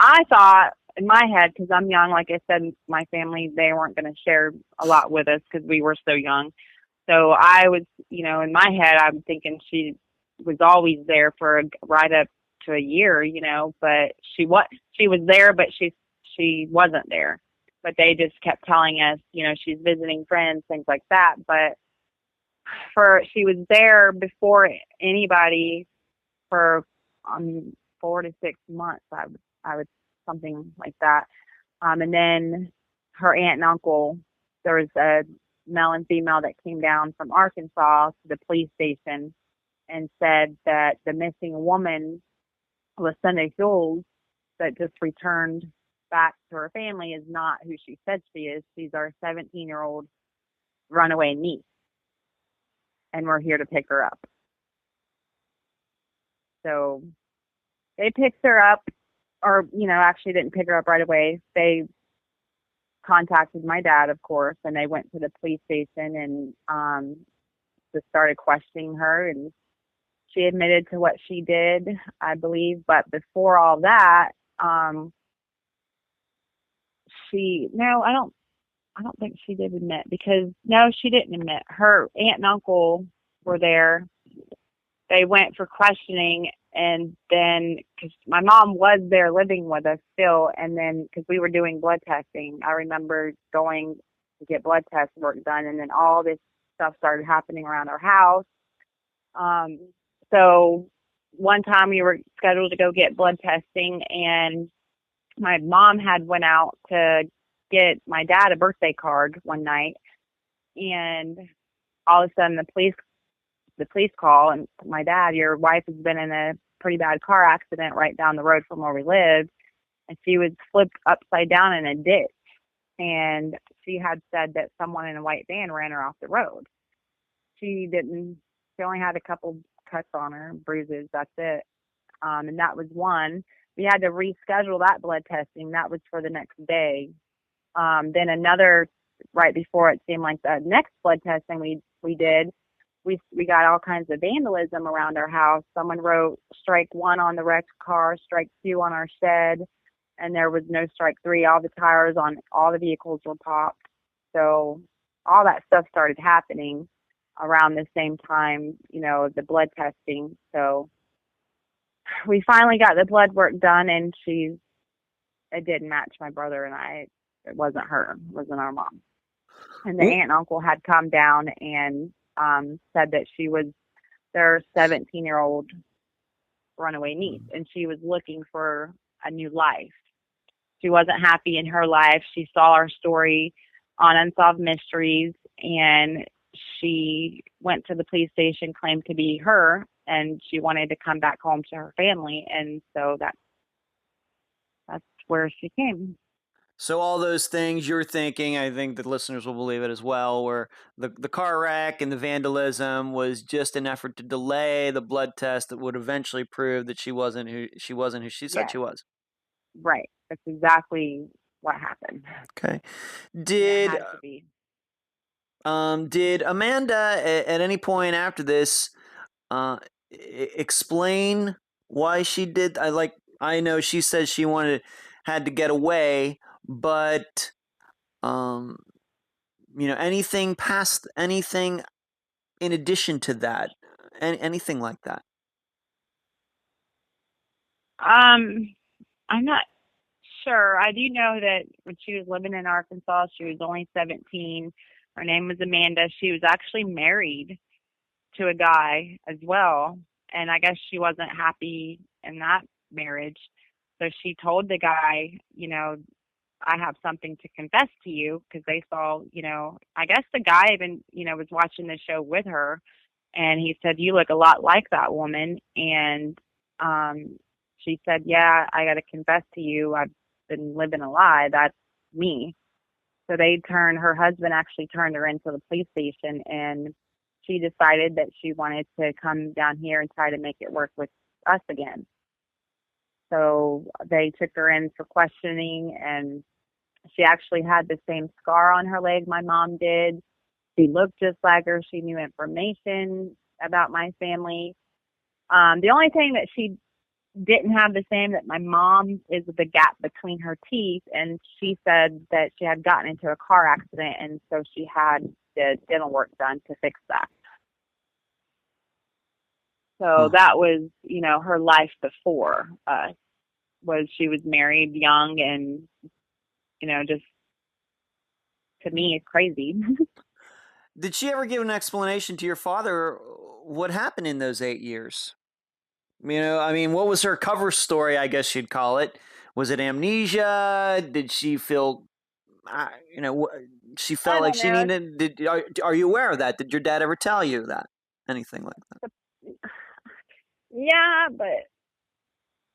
I thought in my head, because I'm young, like I said, my family, they weren't going to share a lot with us because we were so young. So I was, in my head, I'm thinking she was always there for right up to a year, but she was there, but she wasn't there. But they just kept telling us, she's visiting friends, things like that. But she was there before anybody for 4 to 6 months. I would something like that. And then her aunt and uncle, there was a male and female that came down from Arkansas to the police station and said that the missing woman, Lucinda Huels, that just returned back to her family is not who she said she is. She's our 17-year-old runaway niece, and we're here to pick her up. So they picked her up, or, actually didn't pick her up right away. They contacted my dad, of course, and they went to the police station and just started questioning her, and she admitted to what she did, I believe. But before all that, I don't think she did admit, because no, she didn't admit. Her aunt and uncle were there. They went for questioning, and then because my mom was there living with us still, and then because we were doing blood testing, I remember going to get blood test work done, and then all this stuff started happening around our house. So one time we were scheduled to go get blood testing, and my mom had went out to get my dad a birthday card one night, and all of a sudden the police call, and my dad, your wife has been in a pretty bad car accident right down the road from where we live, and she was flipped upside down in a ditch, and she had said that someone in a white van ran her off the road. She only had a couple cuts on her, bruises, that's it. And that was one. We had to reschedule that blood testing. That was for the next day. Then another, right before it seemed like the next blood testing we did, we got all kinds of vandalism around our house. Someone wrote strike 1 on the wrecked car, strike 2 on our shed, and there was no strike 3. All the tires on all the vehicles were popped. So all that stuff started happening around the same time, the blood testing. So we finally got the blood work done, and it didn't match my brother and I. It wasn't her. It wasn't our mom. And the aunt and uncle had come down and said that she was their 17-year-old runaway niece, and she was looking for a new life. She wasn't happy in her life. She saw our story on Unsolved Mysteries, and she went to the police station, claimed to be her, and she wanted to come back home to her family, and so that's where she came. So all those things you're thinking, I think the listeners will believe it as well, where the car wreck and the vandalism was just an effort to delay the blood test that would eventually prove that she wasn't who she said Yes, she was. right. That's exactly what happened. Okay. It Did had to be. did Amanda at any point after this Uh, Explain why she did. I know she said she had to get away, but um, anything in addition to that, anything like that. I'm not sure. I do know that when she was living in Arkansas, she was only 17. Her name was Amanda. She was actually married to a guy as well. And I guess she wasn't happy in that marriage. So she told the guy, I have something to confess to you because they saw, I guess the guy even, was watching the show with her and he said, you look a lot like that woman. And she said, yeah, I got to confess to you. I've been living a lie. That's me. So her husband actually turned her into the police station and she decided that she wanted to come down here and try to make it work with us again. So they took her in for questioning and she actually had the same scar on her leg my mom did. She looked just like her. She knew information about my family. The only thing that she didn't have the same that my mom is the gap between her teeth, and she said that she had gotten into a car accident, and so she had the dental work done to fix that. So Huh. that was, her life before was she was married young and, just to me, it's crazy. Did she ever give an explanation to your father what happened in those 8 years? I mean, what was her cover story? I guess you'd call it. Was it amnesia? Did she feel, uh, you know, she I felt like don't she know. needed? Are you aware of that? Did your dad ever tell you that? Anything like that? Yeah, but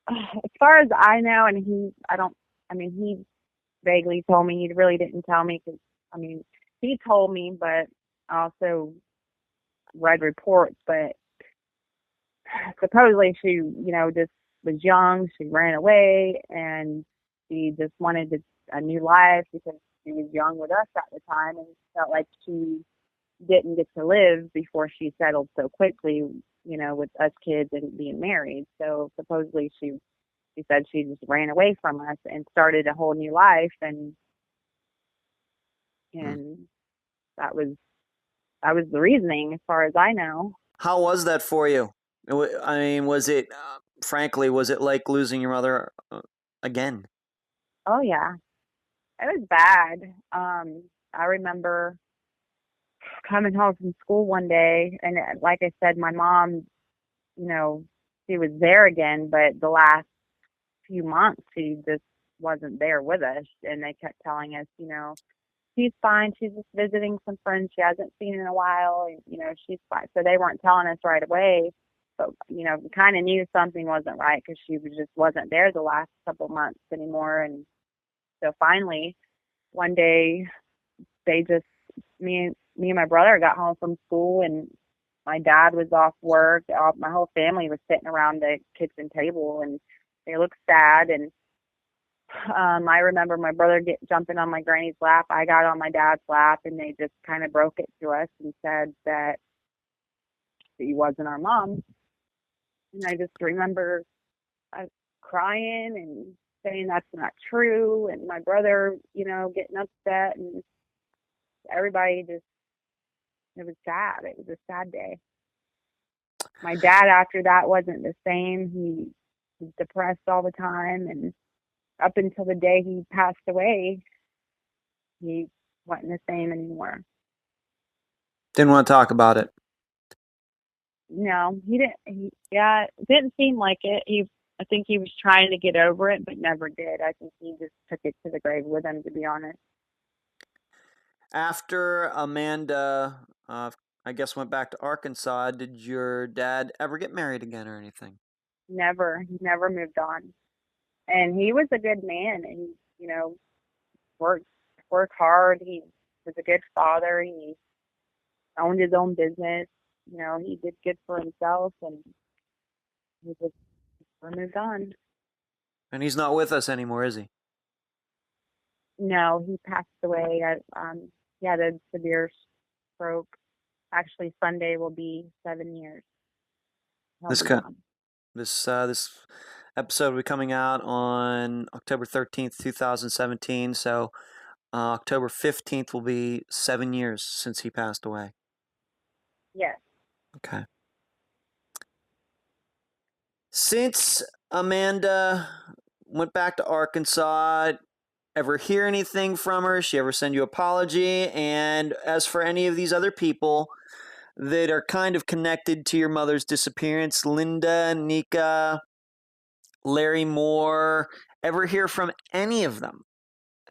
as far as I know, and he vaguely told me. He really didn't tell me because, I mean, he told me, but I also read reports. But supposedly she, just was young. She ran away and she just wanted a new life because she was young with us at the time and felt like she didn't get to live before she settled so quickly, with us kids and being married. So supposedly she said she just ran away from us and started a whole new life Hmm. and that was the reasoning as far as I know. How was that for you? I mean, frankly, was it like losing your mother again? Oh yeah, it was bad. I remember coming home from school one day, and like I said, my mom, you know, she was there again, but the last few months she just wasn't there with us, and they kept telling us, she's fine. She's just visiting some friends she hasn't seen in a while, and she's fine. So they weren't telling us right away, but we kind of knew something wasn't right because just wasn't there the last couple months anymore, and so finally one day they just me and my brother got home from school and my dad was off work. My whole family was sitting around the kitchen table and they looked sad and I remember my brother jumping on my granny's lap. I got on my dad's lap and they just kind of broke it to us and said that she wasn't our mom. And I just remember crying and saying that's not true and my brother, getting upset and everybody just it was sad. It was a sad day. My dad after that wasn't the same. He was depressed all the time and up until the day he passed away, he wasn't the same anymore. Didn't want to talk about it. No, he didn't yeah, it didn't seem like it. I think he was trying to get over it but never did. I think he just took it to the grave with him, to be honest. After Amanda, I guess, went back to Arkansas, did your dad ever get married again or anything? Never. He never moved on. And he was a good man and worked worked hard. He was a good father. He owned his own business. He did good for himself and he just moved on. And he's not with us anymore, is he? No, he passed away. He had a severe stroke. Actually, Sunday will be 7 years. I'll This be co- on. this episode will be coming out on October 13th, 2017. So October 15th will be 7 years since he passed away. Yes. Okay. Since Amanda went back to Arkansas, ever hear anything from her? She ever send you an apology? And as for any of these other people that are kind of connected to your mother's disappearance, Linda, Nika, Larry Moore, ever hear from any of them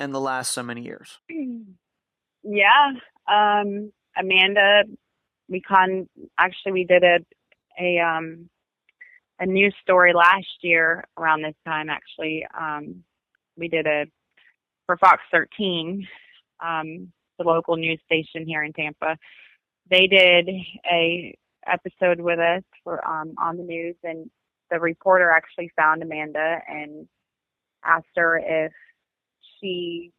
in the last so many years? Yeah. Amanda, we did a news story last year around this time. Actually, we did for Fox 13, the local news station here in Tampa. They did a episode with us for on the news, and the reporter actually found Amanda and asked her if she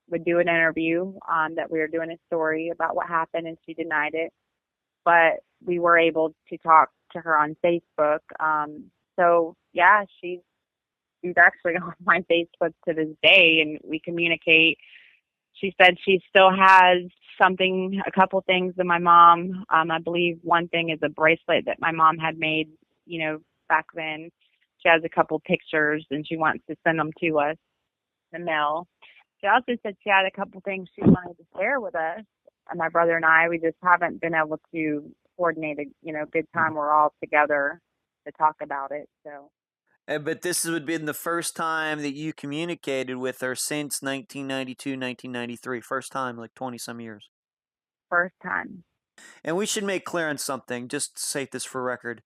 would do an interview, that we were doing a story about what happened, and she denied it. But we were able to talk to her on Facebook. So yeah, she's actually on my Facebook to this day, and we communicate. She said she still has a couple things that my mom, I believe one thing is a bracelet that my mom had made, back then. She has a couple pictures and she wants to send them to us, the mail. She also said she had a couple things she wanted to share with us. And my brother and I, we just haven't been able to coordinate a good time. We're all together to talk about it. So. But this would be the first time that you communicated with her since 1992, 1993. First time, like 20 some years. First time. And we should make clear on something, just to state this for record.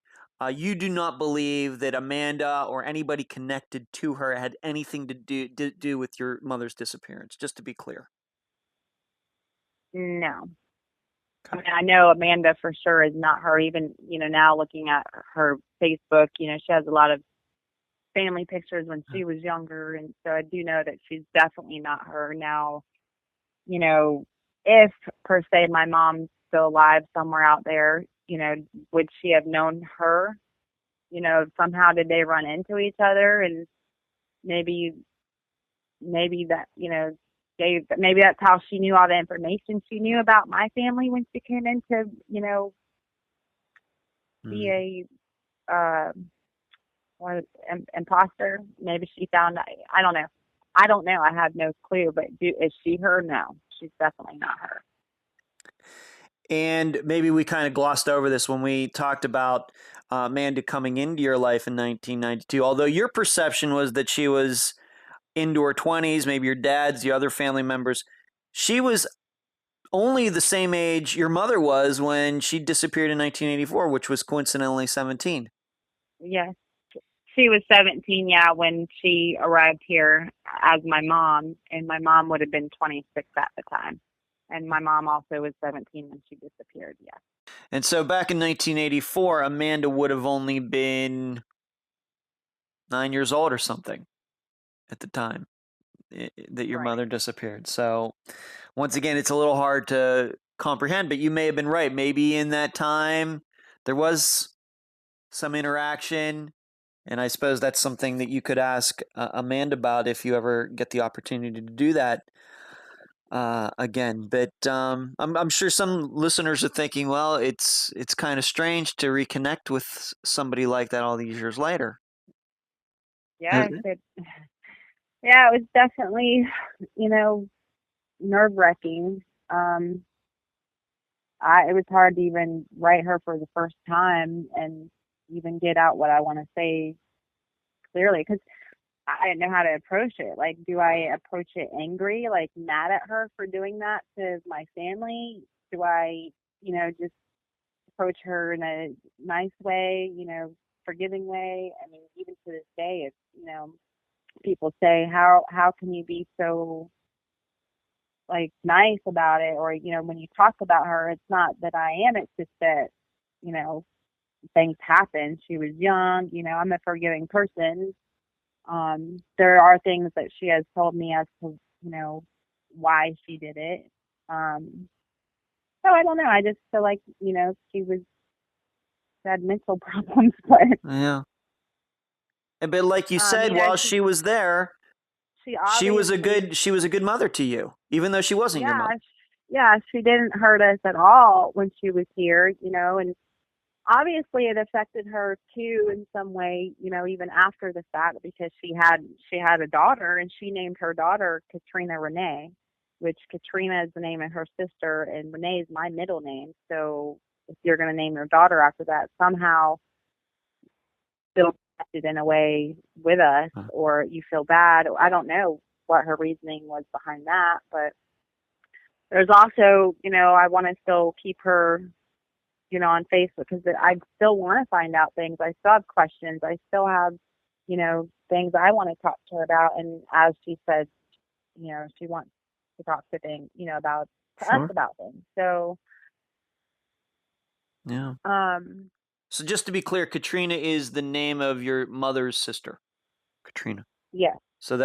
You do not believe that Amanda or anybody connected to her had anything to do with your mother's disappearance, just to be clear. No. I Okay. mean, I know Amanda for sure is not her. Even, now looking at her Facebook, she has a lot of family pictures when she was younger. And so I do know that she's definitely not her now. If per se my mom's still alive somewhere out there, would she have known her? Somehow did they run into each other, and maybe that, maybe that's how she knew all the information she knew about my family when she came in to, be a imposter. Maybe she found, I don't know. I don't know. I have no clue, but is she her? No, she's definitely not her. And maybe we kind of glossed over this when we talked about Amanda coming into your life in 1992, although your perception was that she was into her 20s, maybe your dad's, your other family members. She was only the same age your mother was when she disappeared in 1984, which was coincidentally 17. Yes. She was 17, yeah, when she arrived here as my mom, and my mom would have been 26 at the time. And my mom also was 17 when she disappeared, yes. And so back in 1984, Amanda would have only been 9 years old or something at the time that your Right. mother disappeared. So once again, it's a little hard to comprehend, but you may have been right. Maybe in that time there was some interaction, and I suppose that's something that you could ask Amanda about if you ever get the opportunity to do that again. But I'm sure some listeners are thinking, well, it's kind of strange to reconnect with somebody like that all these years later. Yes, yeah, it was definitely, nerve-wracking. It was hard to even write her for the first time and even get out what I want to say clearly, because I didn't know how to approach it. Like, do I approach it angry, like mad at her for doing that to my family? Do I, just approach her in a nice way, forgiving way? I mean, even to this day, it's, people say, how can you be so like nice about it? Or, when you talk about her, it's not that I am, it's just that, you know, things happen. She was young, I'm a forgiving person. There are things that she has told me as to, why she did it. So I don't know. I just feel like, she was had mental problems, but Yeah. But like you said, you know, while she was there, she she was a obviously, good mother to you, even though she wasn't your yeah, mother. yeah, she didn't hurt us at all when she was here, you know, and obviously it affected her too in some way, you know, even after the fact, because she had a daughter, and she named her daughter Katrina Renee, which Katrina is the name of her sister and Renee is my middle name. So if you're going to name your daughter after that, somehow still affected in a way with us, Huh. or you feel bad. I don't know what her reasoning was behind that, but there's also, you know, I want to still keep her, you know, on Facebook, because I still want to find out things. I still have questions. I still have, you know, things I want to talk to her about. And as she said, you know, she wants to talk to things, you know, to us Sure. about things. So, Yeah. um, So just to be clear, Katrina is the name of your mother's sister, Katrina. yes, So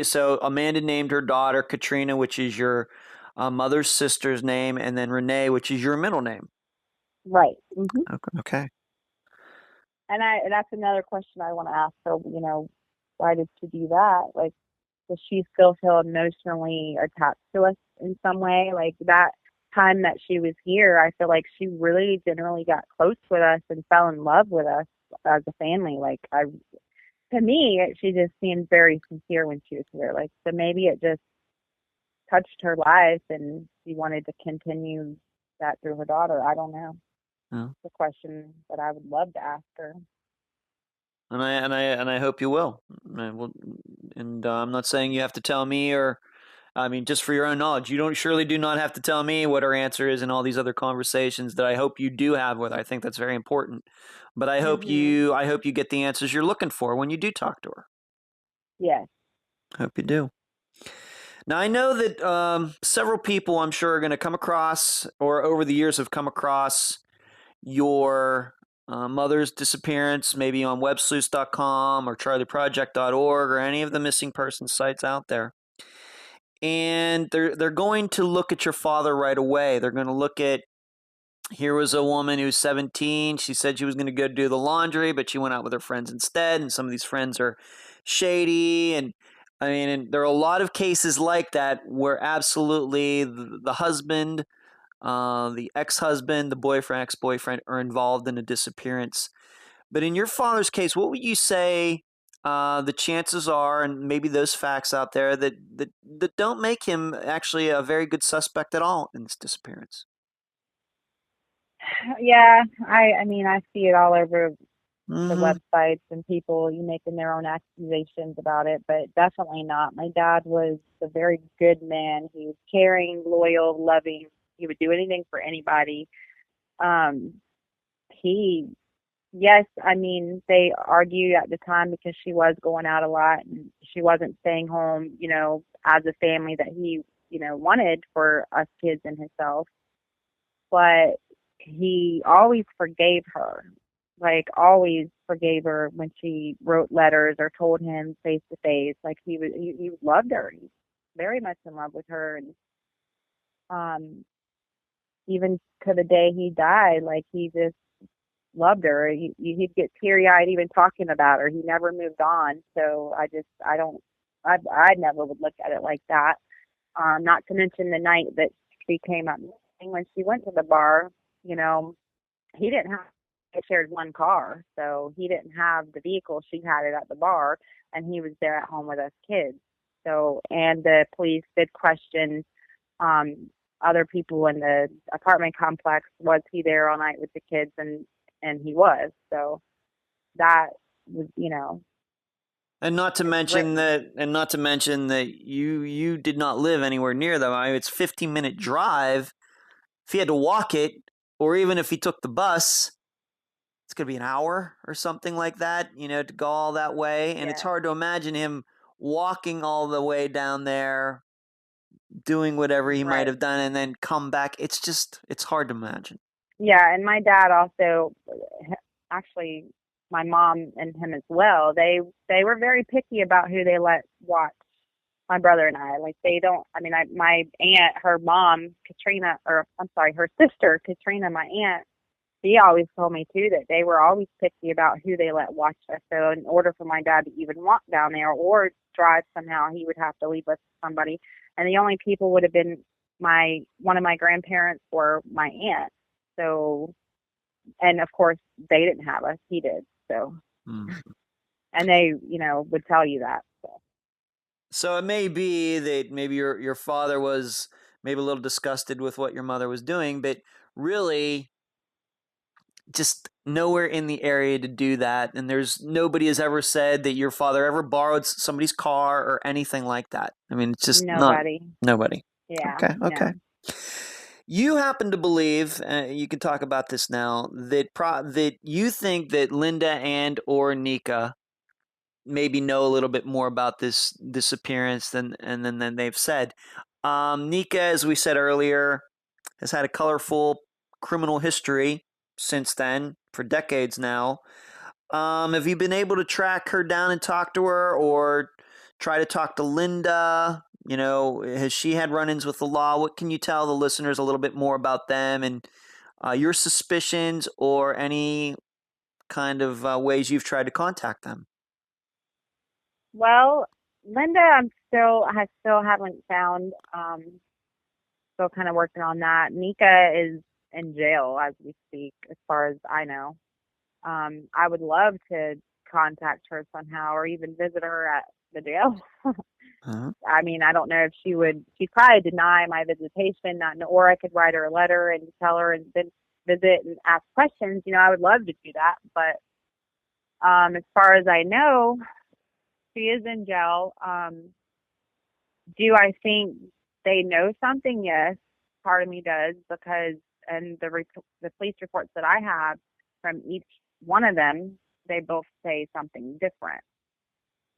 so Amanda named her daughter Katrina, which is your mother's sister's name, and then Renee, which is your middle name. right. Okay. And that's another question I want to ask her, you know, why did she do that? Like, does she still feel emotionally attached to us in some way? Like that time that she was here, I feel like she really generally got close with us and fell in love with us as a family. Like to me, she just seemed very sincere when she was here. Like, so maybe it just touched her life and she wanted to continue that through her daughter. I don't know. Yeah. It's a question that I would love to ask her. And I hope you will. And I'm not saying you have to tell me, or I mean, just for your own knowledge, you surely do not have to tell me what her answer is in all these other conversations that I hope you do have with her. I think that's very important. But Mhm. I hope you get the answers you're looking for when you do talk to her. Yes. I hope you do. Now, I know that several people, I'm sure, are going to come across, or over the years have come across, your mother's disappearance, maybe on websleuths.com or charleyproject.org or any of the missing person sites out there. And they're going to look at your father right away. They're going to look at, here was a woman who's 17. She said she was going to go do the laundry, but she went out with her friends instead. And some of these friends are shady. And I mean, and there are a lot of cases like that where absolutely the husband, the ex-husband, the boyfriend, ex-boyfriend are involved in a disappearance. But in your father's case, what would you say the chances are, and maybe those facts out there that don't make him actually a very good suspect at all in this disappearance? Yeah, I mean, I see it all over the Mm-hmm. websites and people you making their own accusations about it, but definitely not. My dad was a very good man. He was caring, loyal, loving. He would do anything for anybody. Um, he, yes, I mean, they argued at the time because she was going out a lot and she wasn't staying home, you know, as a family that he, you know, wanted for us kids and himself. But he always forgave her, like always forgave her when she wrote letters or told him face to face. Like he loved her. He's very much in love with her, and um, even to the day he died, like he just loved her. He'd get teary eyed even talking about her. He never moved on. So I don't, I never would look at it like that. Not to mention the night that she came up missing when she went to the bar. You know, he didn't have they shared one car, so he didn't have the vehicle. She had it at the bar, and he was there at home with us kids. So, and the police did question um other people in the apartment complex. Was he there all night with the kids? And he was. So that was, you know, And not to it's mention written. that, you did not live anywhere near them. I mean, it's 15-minute drive. If he had to walk it, or even if he took the bus, it's going to be an hour or something like that, to go all that way. And it's Yeah. hard to imagine him walking all the way down there, doing whatever he might Right. have done, and then come back. It's hard to imagine. Yeah, and my dad also, actually, my mom and him as well. They were very picky about who they let watch my brother and I. Like they don't. I mean, my aunt, her mom, Katrina, or I'm sorry, her sister, Katrina, my aunt. she always told me too that they were always picky about who they let watch us. So in order for my dad to even walk down there or drive somehow, he would have to leave us with somebody. And the only people would have been one of my grandparents or my aunt. So, and of course they didn't have us, he did. So, and they, would tell you that. So it may be that maybe your father was maybe a little disgusted with what your mother was doing, but really just nowhere in the area to do that. And there's nobody has ever said that your father ever borrowed somebody's car or anything like that. I mean, it's just Nobody. nobody. Yeah. Okay. No. You happen to believe, you can talk about this now, that you think that Linda and or Nika maybe know a little bit more about this disappearance than they've said. Nika, as we said earlier, has had a colorful criminal history since then for decades now. Have you been able to track her down and talk to her, or try to talk to Linda? Has she had run-ins with the law? What can you tell the listeners a little bit more about them and your suspicions, or any kind of ways you've tried to contact them? Well, Linda, I still haven't found. Still kind of working on that. Nika is in jail as we speak, as far as I know. I would love to contact her somehow, or even visit her at the jail. Uh-huh. I mean, I don't know if she would. She'd probably deny my visitation, or I could write her a letter and tell her and then visit and ask questions. I would love to do that, but as far as I know, she is in jail. Do I think they know something? Yes, part of me does, because and the police reports that I have from each one of them, they both say something different.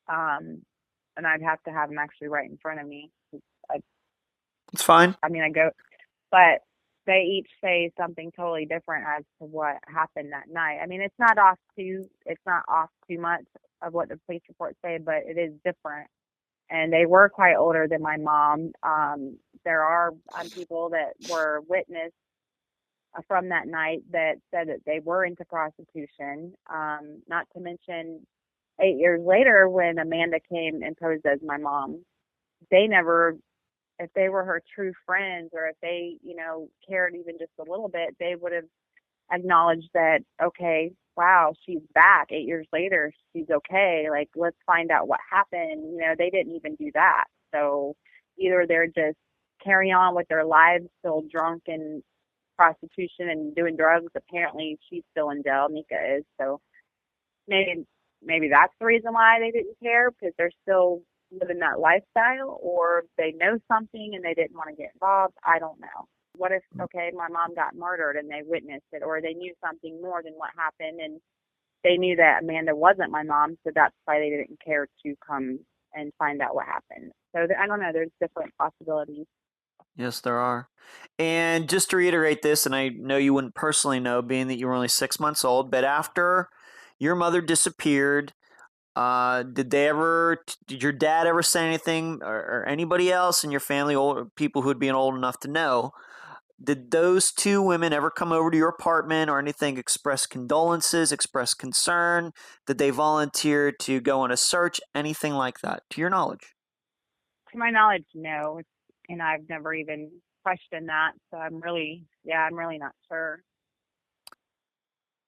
And I'd have to have them actually right in front of me. It's fine. But they each say something totally different as to what happened that night. I mean, it's not off too much of what the police reports say, but it is different. And they were quite older than my mom. There are people that were witness from that night that said that they were into prostitution. Not to mention 8 years later, when Amanda came and posed as my mom, they never, if they were her true friends, or if they, cared even just a little bit, they would have acknowledged that, okay, wow, she's back 8 years later. She's okay. Like, let's find out what happened. They didn't even do that. So either they're just carrying on with their lives, still drunk and prostitution and doing drugs. Apparently she's still in jail, Nika is. So maybe that's the reason why they didn't care, because they're still living that lifestyle, or they know something and they didn't want to get involved. I don't know. What if, okay, my mom got murdered and they witnessed it, or they knew something more than what happened, and they knew that Amanda wasn't my mom, so that's why they didn't care to come and find out what happened. So I don't know. There's different possibilities. Yes, there are. And just to reiterate this, and I know you wouldn't personally know, being that you were only 6 months old, but after your mother disappeared, did your dad ever say anything, or anybody else in your family, or people who'd been old enough to know, did those two women ever come over to your apartment or anything, express condolences, express concern? Did they volunteer to go on a search, anything like that, to your knowledge? To my knowledge, no. And I've never even questioned that. So I'm really not sure.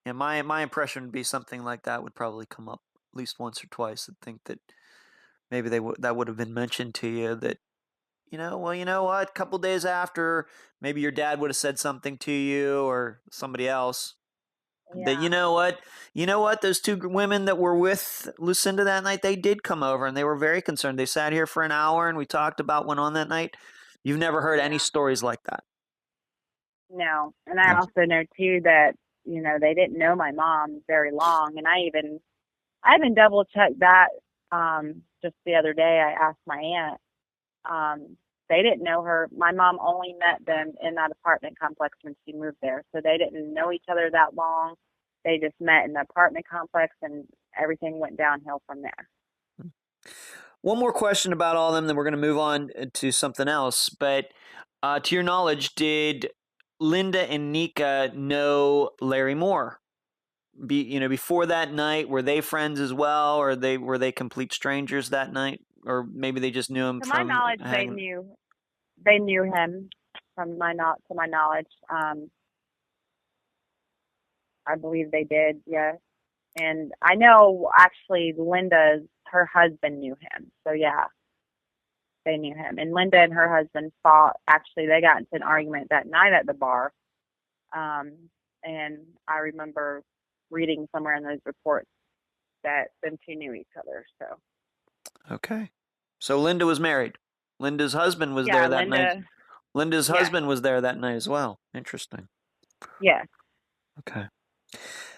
Yeah, my impression would be something like that would probably come up at least once or twice. I think that maybe that would have been mentioned to you, that, well, you know what, a couple days after, maybe your dad would have said something to you or somebody else, that, Yeah. you know what, those two women that were with Lucinda that night, they did come over and they were very concerned. They sat here for an hour and we talked about what went on that night. You've never heard any stories like that? No. And I No. also know too that, they didn't know my mom very long. And I even double checked that just the other day. I asked my aunt. They didn't know her. My mom only met them in that apartment complex when she moved there. So they didn't know each other that long. They just met in the apartment complex, and everything went downhill from there. One more question about all of them, then we're going to move on to something else. But to your knowledge, did Linda and Nika know Larry Moore? Before that night, were they friends as well, or were they complete strangers that night, or maybe they just knew him To my from knowledge, hanging? they knew him from to my knowledge. I believe they did, yes. And I know actually her husband knew him. So yeah, they knew him. And Linda and her husband fought. Actually, they got into an argument that night at the bar. And I remember reading somewhere in those reports that them two knew each other. So Okay. So Linda was married. Linda's husband was yeah, there that night. Linda. Linda's Yeah, husband was there that night as well. Interesting. yeah. Okay.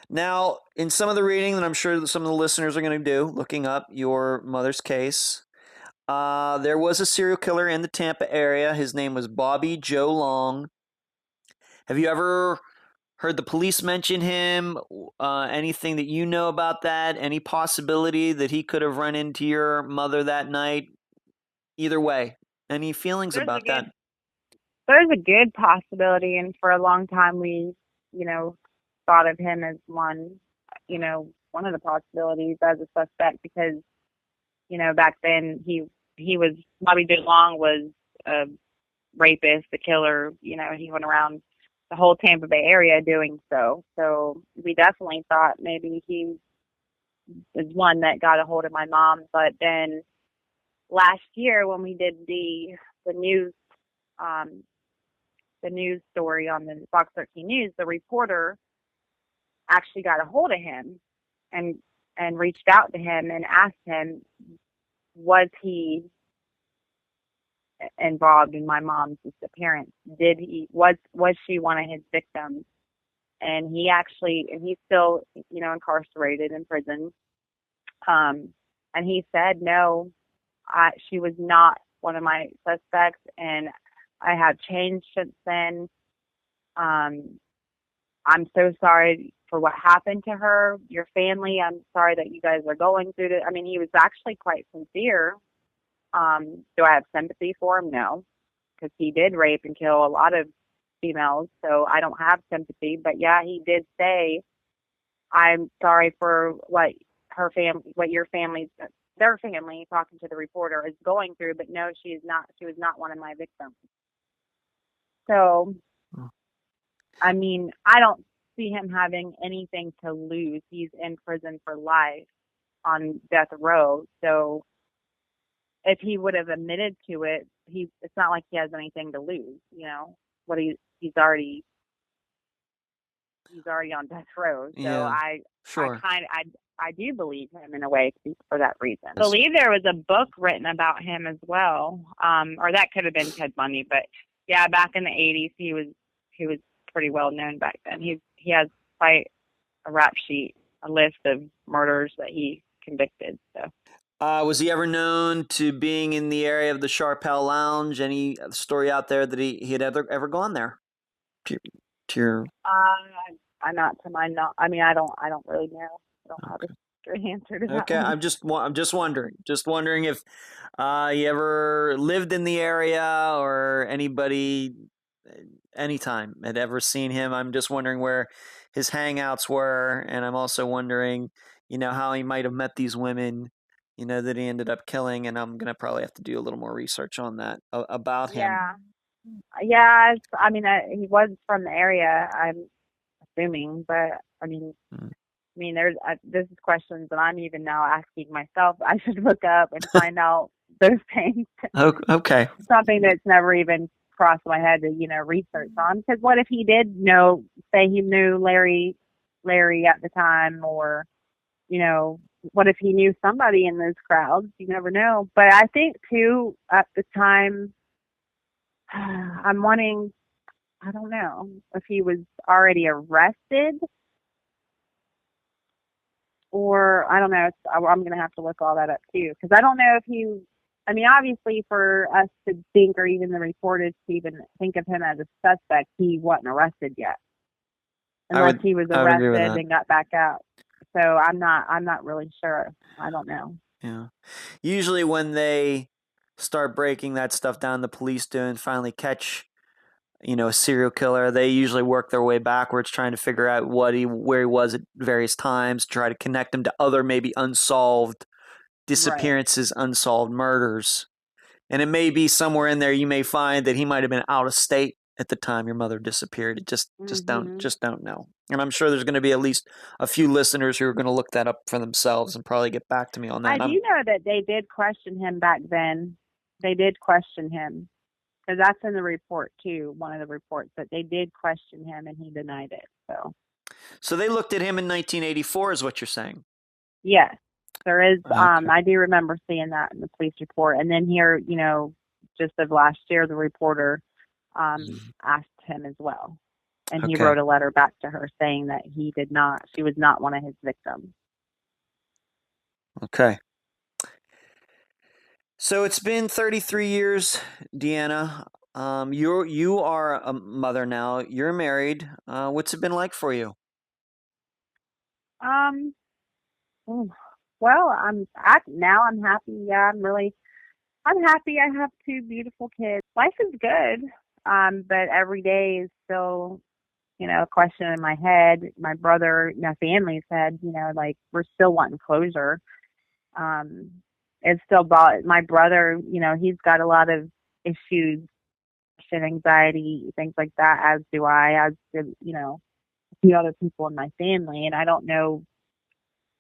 Now, in some of the reading that I'm sure some of the listeners are going to do, looking up your mother's case, there was a serial killer in the Tampa area. His name was Bobby Joe Long. Have you ever heard the police mention him? Anything that you know about that? Any possibility that he could have run into your mother that night? Either way, any feelings There's a about that? good there's a good possibility, and for a long time we, thought of him as one of the possibilities as a suspect because, back then he was Bobby DeLong was a rapist, a killer. He went around the whole Tampa Bay area doing so. So we definitely thought maybe he is one that got a hold of my mom. But then last year when we did the news um, the news story on the Fox 13 News, the reporter actually got a hold of him and reached out to him and asked him, was he involved in my mom's disappearance? Was she one of his victims? And he's still, incarcerated in prison. And he said, no, she was not one of my suspects, and I have changed since then. I'm so sorry for what happened to her, your family. I'm sorry that you guys are going through this. I mean, he was actually quite sincere. Do I have sympathy for him? No, because he did rape and kill a lot of females, so I don't have sympathy. But yeah, he did say, I'm sorry for what their family, talking to the reporter, is going through, but no, she was not one of my victims. So, I mean, I don't see him having anything to lose. He's in prison for life on death row. So if he would have admitted to it, it's not like he has anything to lose, What he's already on death row. So Yeah, sure. I do believe him in a way for that reason. I believe there was a book written about him as well, or that could have been Ted Bundy. But yeah, back in the 80s, he was pretty well known back then. He has quite a rap sheet, a list of murders that he convicted. So. Was he ever known to being in the area of the Charpel Lounge? Any story out there that he had ever gone there? To your... I'm not to my no. I mean, I don't really know. I don't have a straight answer to that. Okay, one. I'm just wondering if you ever lived in the area or anybody anytime had ever seen him. I'm just wondering where his hangouts were, and I'm also wondering, how he might have met these women, that he ended up killing. And I'm gonna probably have to do a little more research on that about him. Yeah. I mean, he was from the area, I'm assuming, but I mean, this is questions that I'm even now asking myself. I should look up and find out those things. Okay. Something that's never even crossed my head to, research on. Because what if he did say he knew Larry at the time, or, what if he knew somebody in those crowds? You never know. But I think too, at the time, I'm wanting, I don't know if he was already arrested, or I don't know. I'm going to have to look all that up too, because I don't know if he. I mean, obviously, for us to think, or even the reporters to even think of him as a suspect, he wasn't arrested yet, unless he was arrested and got back out. So I'm not really sure. I don't know. Yeah. Usually, when they start breaking that stuff down, the police do, and finally catch a serial killer, they usually work their way backwards, trying to figure out where he was at various times, try to connect him to other maybe unsolved Right. disappearances, unsolved murders. And it may be somewhere in there you may find that he might have been out of state at the time your mother disappeared. It Mhm. just don't know. And I'm sure there's going to be at least a few listeners who are going to look that up for themselves and probably get back to me on that. I And do know that they did question him back then. They did question him because that's in the report too. One of the reports that they did question him and he denied it. So so they looked at him in 1984, is what you're saying. yes, there is. Okay. I do remember seeing that in the police report. And then here, just of last year, the reporter asked him as well, and he Okay. wrote a letter back to her saying that he did not. She was not one of his victims. Okay. So it's been 33 years, Deanna. You are a mother now. You're married. What's it been like for you? Um. ooh, Well, now I'm happy. Yeah, I'm happy. I have two beautiful kids. Life is good. But every day is still, a question in my head. My family's head, like we're still wanting closure. Um, it's still my brother, he's got a lot of issues, anxiety, things like that, as do I, as do, a few other people in my family. And I don't know,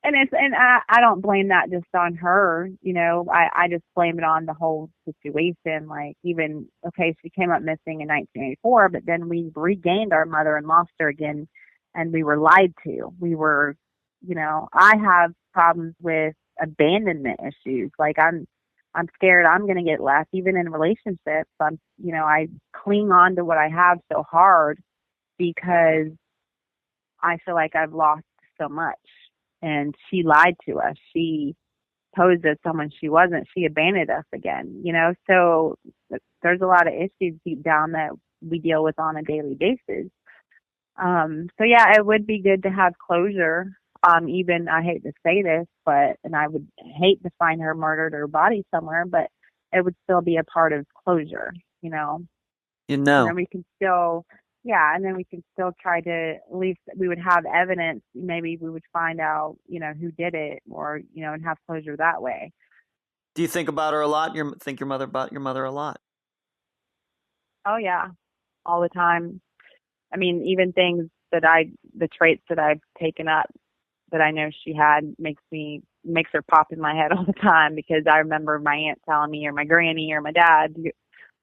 and I don't blame that just on her. I just blame it on the whole situation. Like, even, okay, she came up missing in 1984, but then we regained our mother and lost her again, and we were lied to. I have problems with abandonment issues. Like, I'm scared I'm going to get left, even in relationships. I cling on to what I have so hard because I feel like I've lost so much. And she lied to us. She posed as someone she wasn't. She abandoned us again. So there's a lot of issues deep down that we deal with on a daily basis. So yeah, it would be good to have closure. Even, I hate to say this, and I would hate to find her murdered or body somewhere, but it would still be a part of closure, you know. You And know. then we can still, yeah, and then we can still try to, at least we would have evidence. Maybe we would find out, who did it, or, and have closure that way. Do you think about her a lot? You think about your mother a lot? Oh yeah, all the time. I mean, even the traits that I've taken up that I know she had makes her pop in my head all the time, because I remember my aunt telling me, or my granny, or my dad,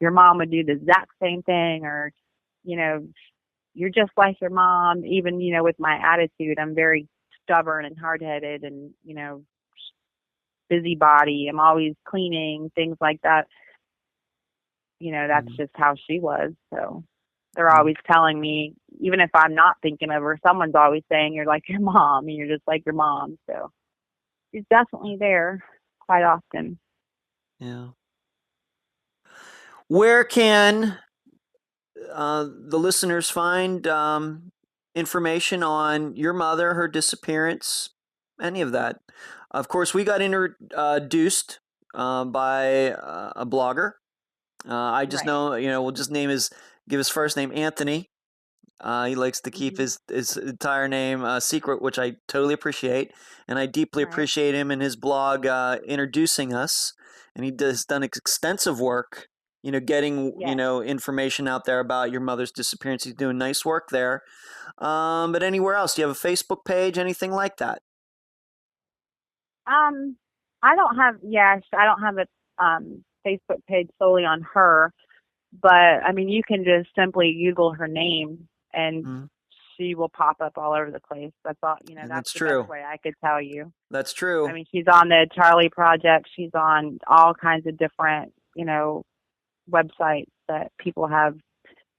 your mom would do the exact same thing, or, you know, you're just like your mom. Even, with my attitude, I'm very stubborn and hard headed, and, busybody. I'm always cleaning, things like that. That's Mm. just how she was. So they're Mm. always telling me, even if I'm not thinking of her, someone's always saying, you're like your mom, and you're just like your mom. So she's definitely there quite often. Yeah. Where can the listeners find information on your mother, her disappearance, any of that? Of course, we got introduced by a blogger. I just Right. know, we'll just give his first name Anthony. He likes to keep Hmm. his entire name secret, which I totally appreciate, and I deeply Right. appreciate him and his blog introducing us. And has done extensive work, getting Yes. information out there about your mother's disappearance. He's doing nice work there. But anywhere else, do you have a Facebook page, anything like that? Um, I don't have a Facebook page solely on her, but I mean, you can just simply Google her name and Mm, she will pop up all over the place. That's all, and that's that's the best true. way I could tell you. That's I true. mean, she's on the Charley Project. She's on all kinds of different, websites that people have,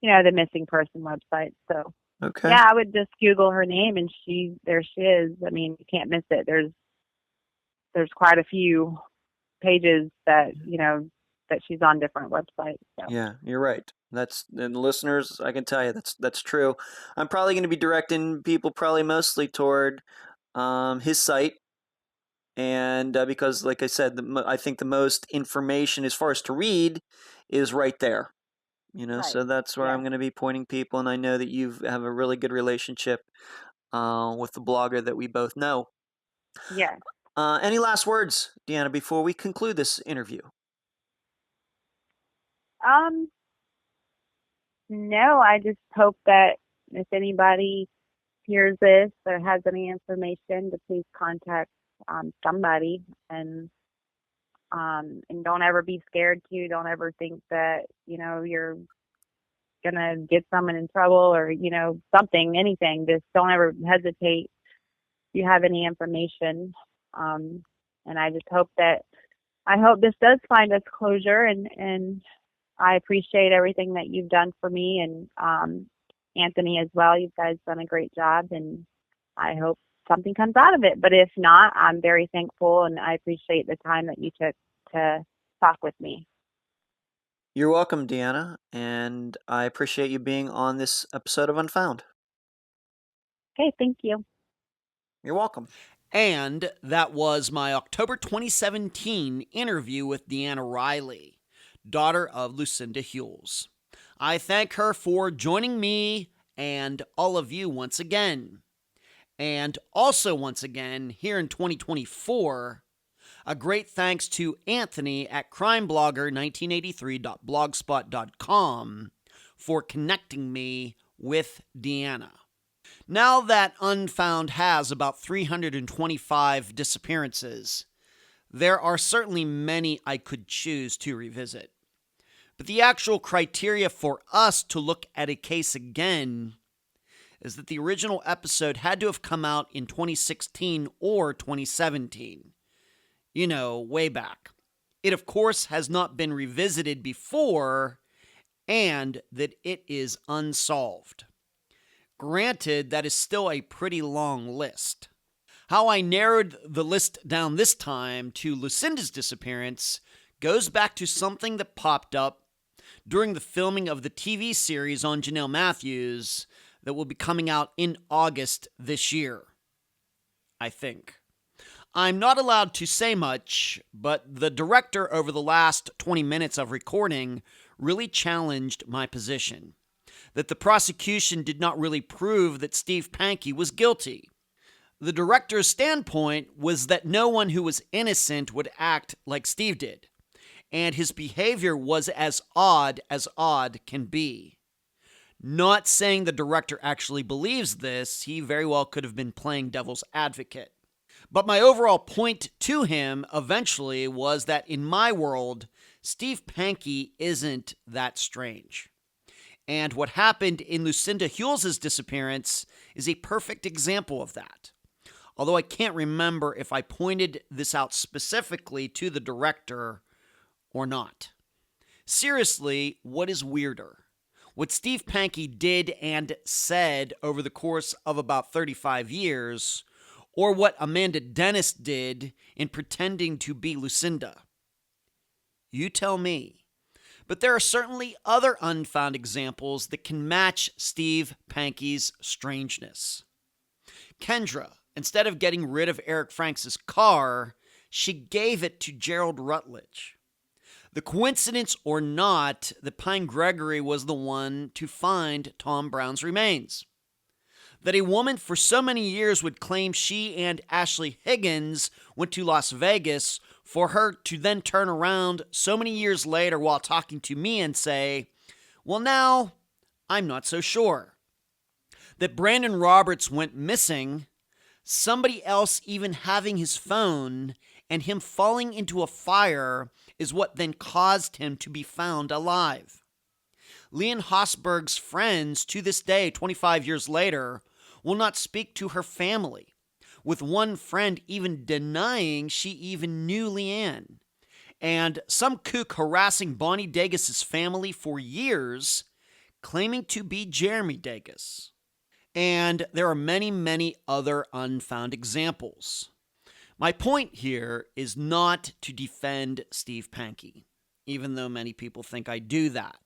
the missing person website. So Okay. yeah, I would just Google her name, and there she is. I mean, you can't miss it. There's quite a few pages that, that she's on different websites. So Yeah, you're right. And listeners, I can tell you that's true. I'm probably going to be directing people probably mostly toward his site, and because, like I said, I think the most information as far as to read is right there. Right. So that's where Yeah. I'm going to be pointing people. And I know that you have a really good relationship with the blogger that we both know. Yeah. Any last words, Deanna, before we conclude this interview? Um, no, I just hope that if anybody hears this or has any information, to please contact somebody, and don't ever be scared to. Don't ever think that you're gonna get someone in trouble or something, anything. Just don't ever hesitate if you have any information. Um, and I hope this does find us closure, and I appreciate everything that you've done for me, and Anthony as well. You guys done a great job, and I hope something comes out of it. But if not, I'm very thankful, and I appreciate the time that you took to talk with me. You're welcome, Deanna, and I appreciate you being on this episode of Unfound. Okay, thank you. You're welcome. And that was my October 2017 interview with Deanna Riley, daughter of Lucinda Huels. I thank her for joining me and all of you once again. And also, once again, here in 2024, a great thanks to Anthony at crimeblogger1983.blogspot.com for connecting me with Deanna. Now that Unfound has about 325 disappearances, there are certainly many I could choose to revisit. But the actual criteria for us to look at a case again is that the original episode had to have come out in 2016 or 2017. Way back. It, of course, has not been revisited before, and that it is unsolved. Granted, that is still a pretty long list. How I narrowed the list down this time to Lucinda's disappearance goes back to something that popped up during the filming of the TV series on Janelle Matthews that will be coming out in August this year, I think. I'm not allowed to say much, but the director over the last 20 minutes of recording really challenged my position, that the prosecution did not really prove that Steve Pankey was guilty. The director's standpoint was that no one who was innocent would act like Steve did, and his behavior was as odd can be. Not saying the director actually believes this, he very well could have been playing devil's advocate. But my overall point to him eventually was that in my world, Steve Pankey isn't that strange. And what happened in Lucinda Huels' disappearance is a perfect example of that. Although I can't remember if I pointed this out specifically to the director or not. Seriously, what is weirder? What Steve Pankey did and said over the course of about 35 years, or what Amanda Dennis did in pretending to be Lucinda? You tell me. But there are certainly other unfound examples that can match Steve Pankey's strangeness. Kendra, instead of getting rid of Eric Franks' car, she gave it to Gerald Rutledge. The coincidence or not that Pine Gregory was the one to find Tom Brown's remains. That a woman for so many years would claim she and Ashley Higgins went to Las Vegas, for her to then turn around so many years later while talking to me and say, well, now I'm not so sure. That Brandon Roberts went missing, somebody else even having his phone, and him falling into a fire is what then caused him to be found alive. Leon Hosberg's friends, to this day, 25 years later, will not speak to her family, with one friend even denying she even knew Leanne, and some kook harassing Bonnie Dagis's family for years, claiming to be Jeremy Dagis. And there are many, many other unfound examples. My point here is not to defend Steve Pankey, even though many people think I do that.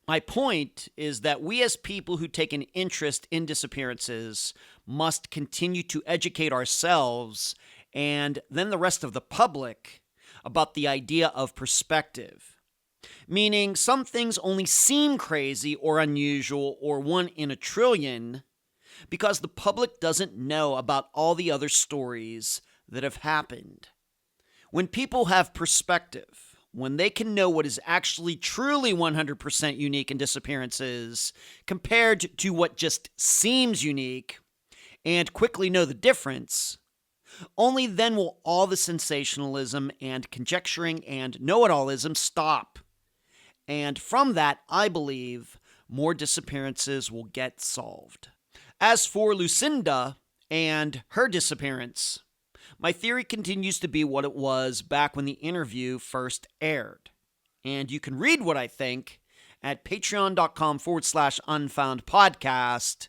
My point is that we as people who take an interest in disappearances must continue to educate ourselves and then the rest of the public about the idea of perspective. meaning some things only seem crazy or unusual or one in a trillion because the public doesn't know about all the other stories that have happened. When people have perspective, when they can know what is actually truly 100% unique in disappearances compared to what just seems unique, and quickly know the difference, only then will all the sensationalism and conjecturing and know-it-allism stop. And from that, I believe, more disappearances will get solved. As for Lucinda and her disappearance, my theory continues to be what it was back when the interview first aired. And you can read what I think at patreon.com/unfoundpodcast.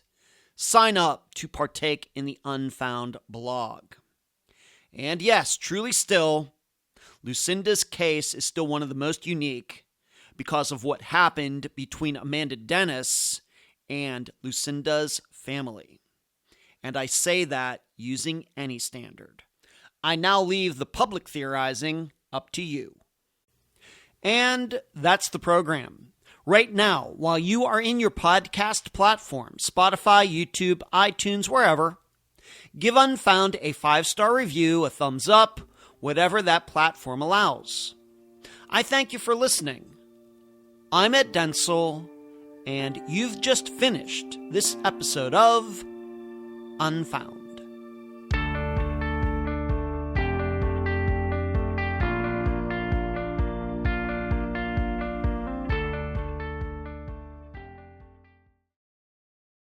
Sign up to partake in the Unfound blog. And yes, truly still, Lucinda's case is still one of the most unique because of what happened between Amanda Dennis and Lucinda's family. And I say that using any standard. I now leave the public theorizing up to you. And that's the program. Right now, while you are in your podcast platform, Spotify, YouTube, iTunes, wherever, give Unfound a 5-star review, a thumbs up, whatever that platform allows. I thank you for listening. I'm Ed Densel, and you've just finished this episode of Unfound.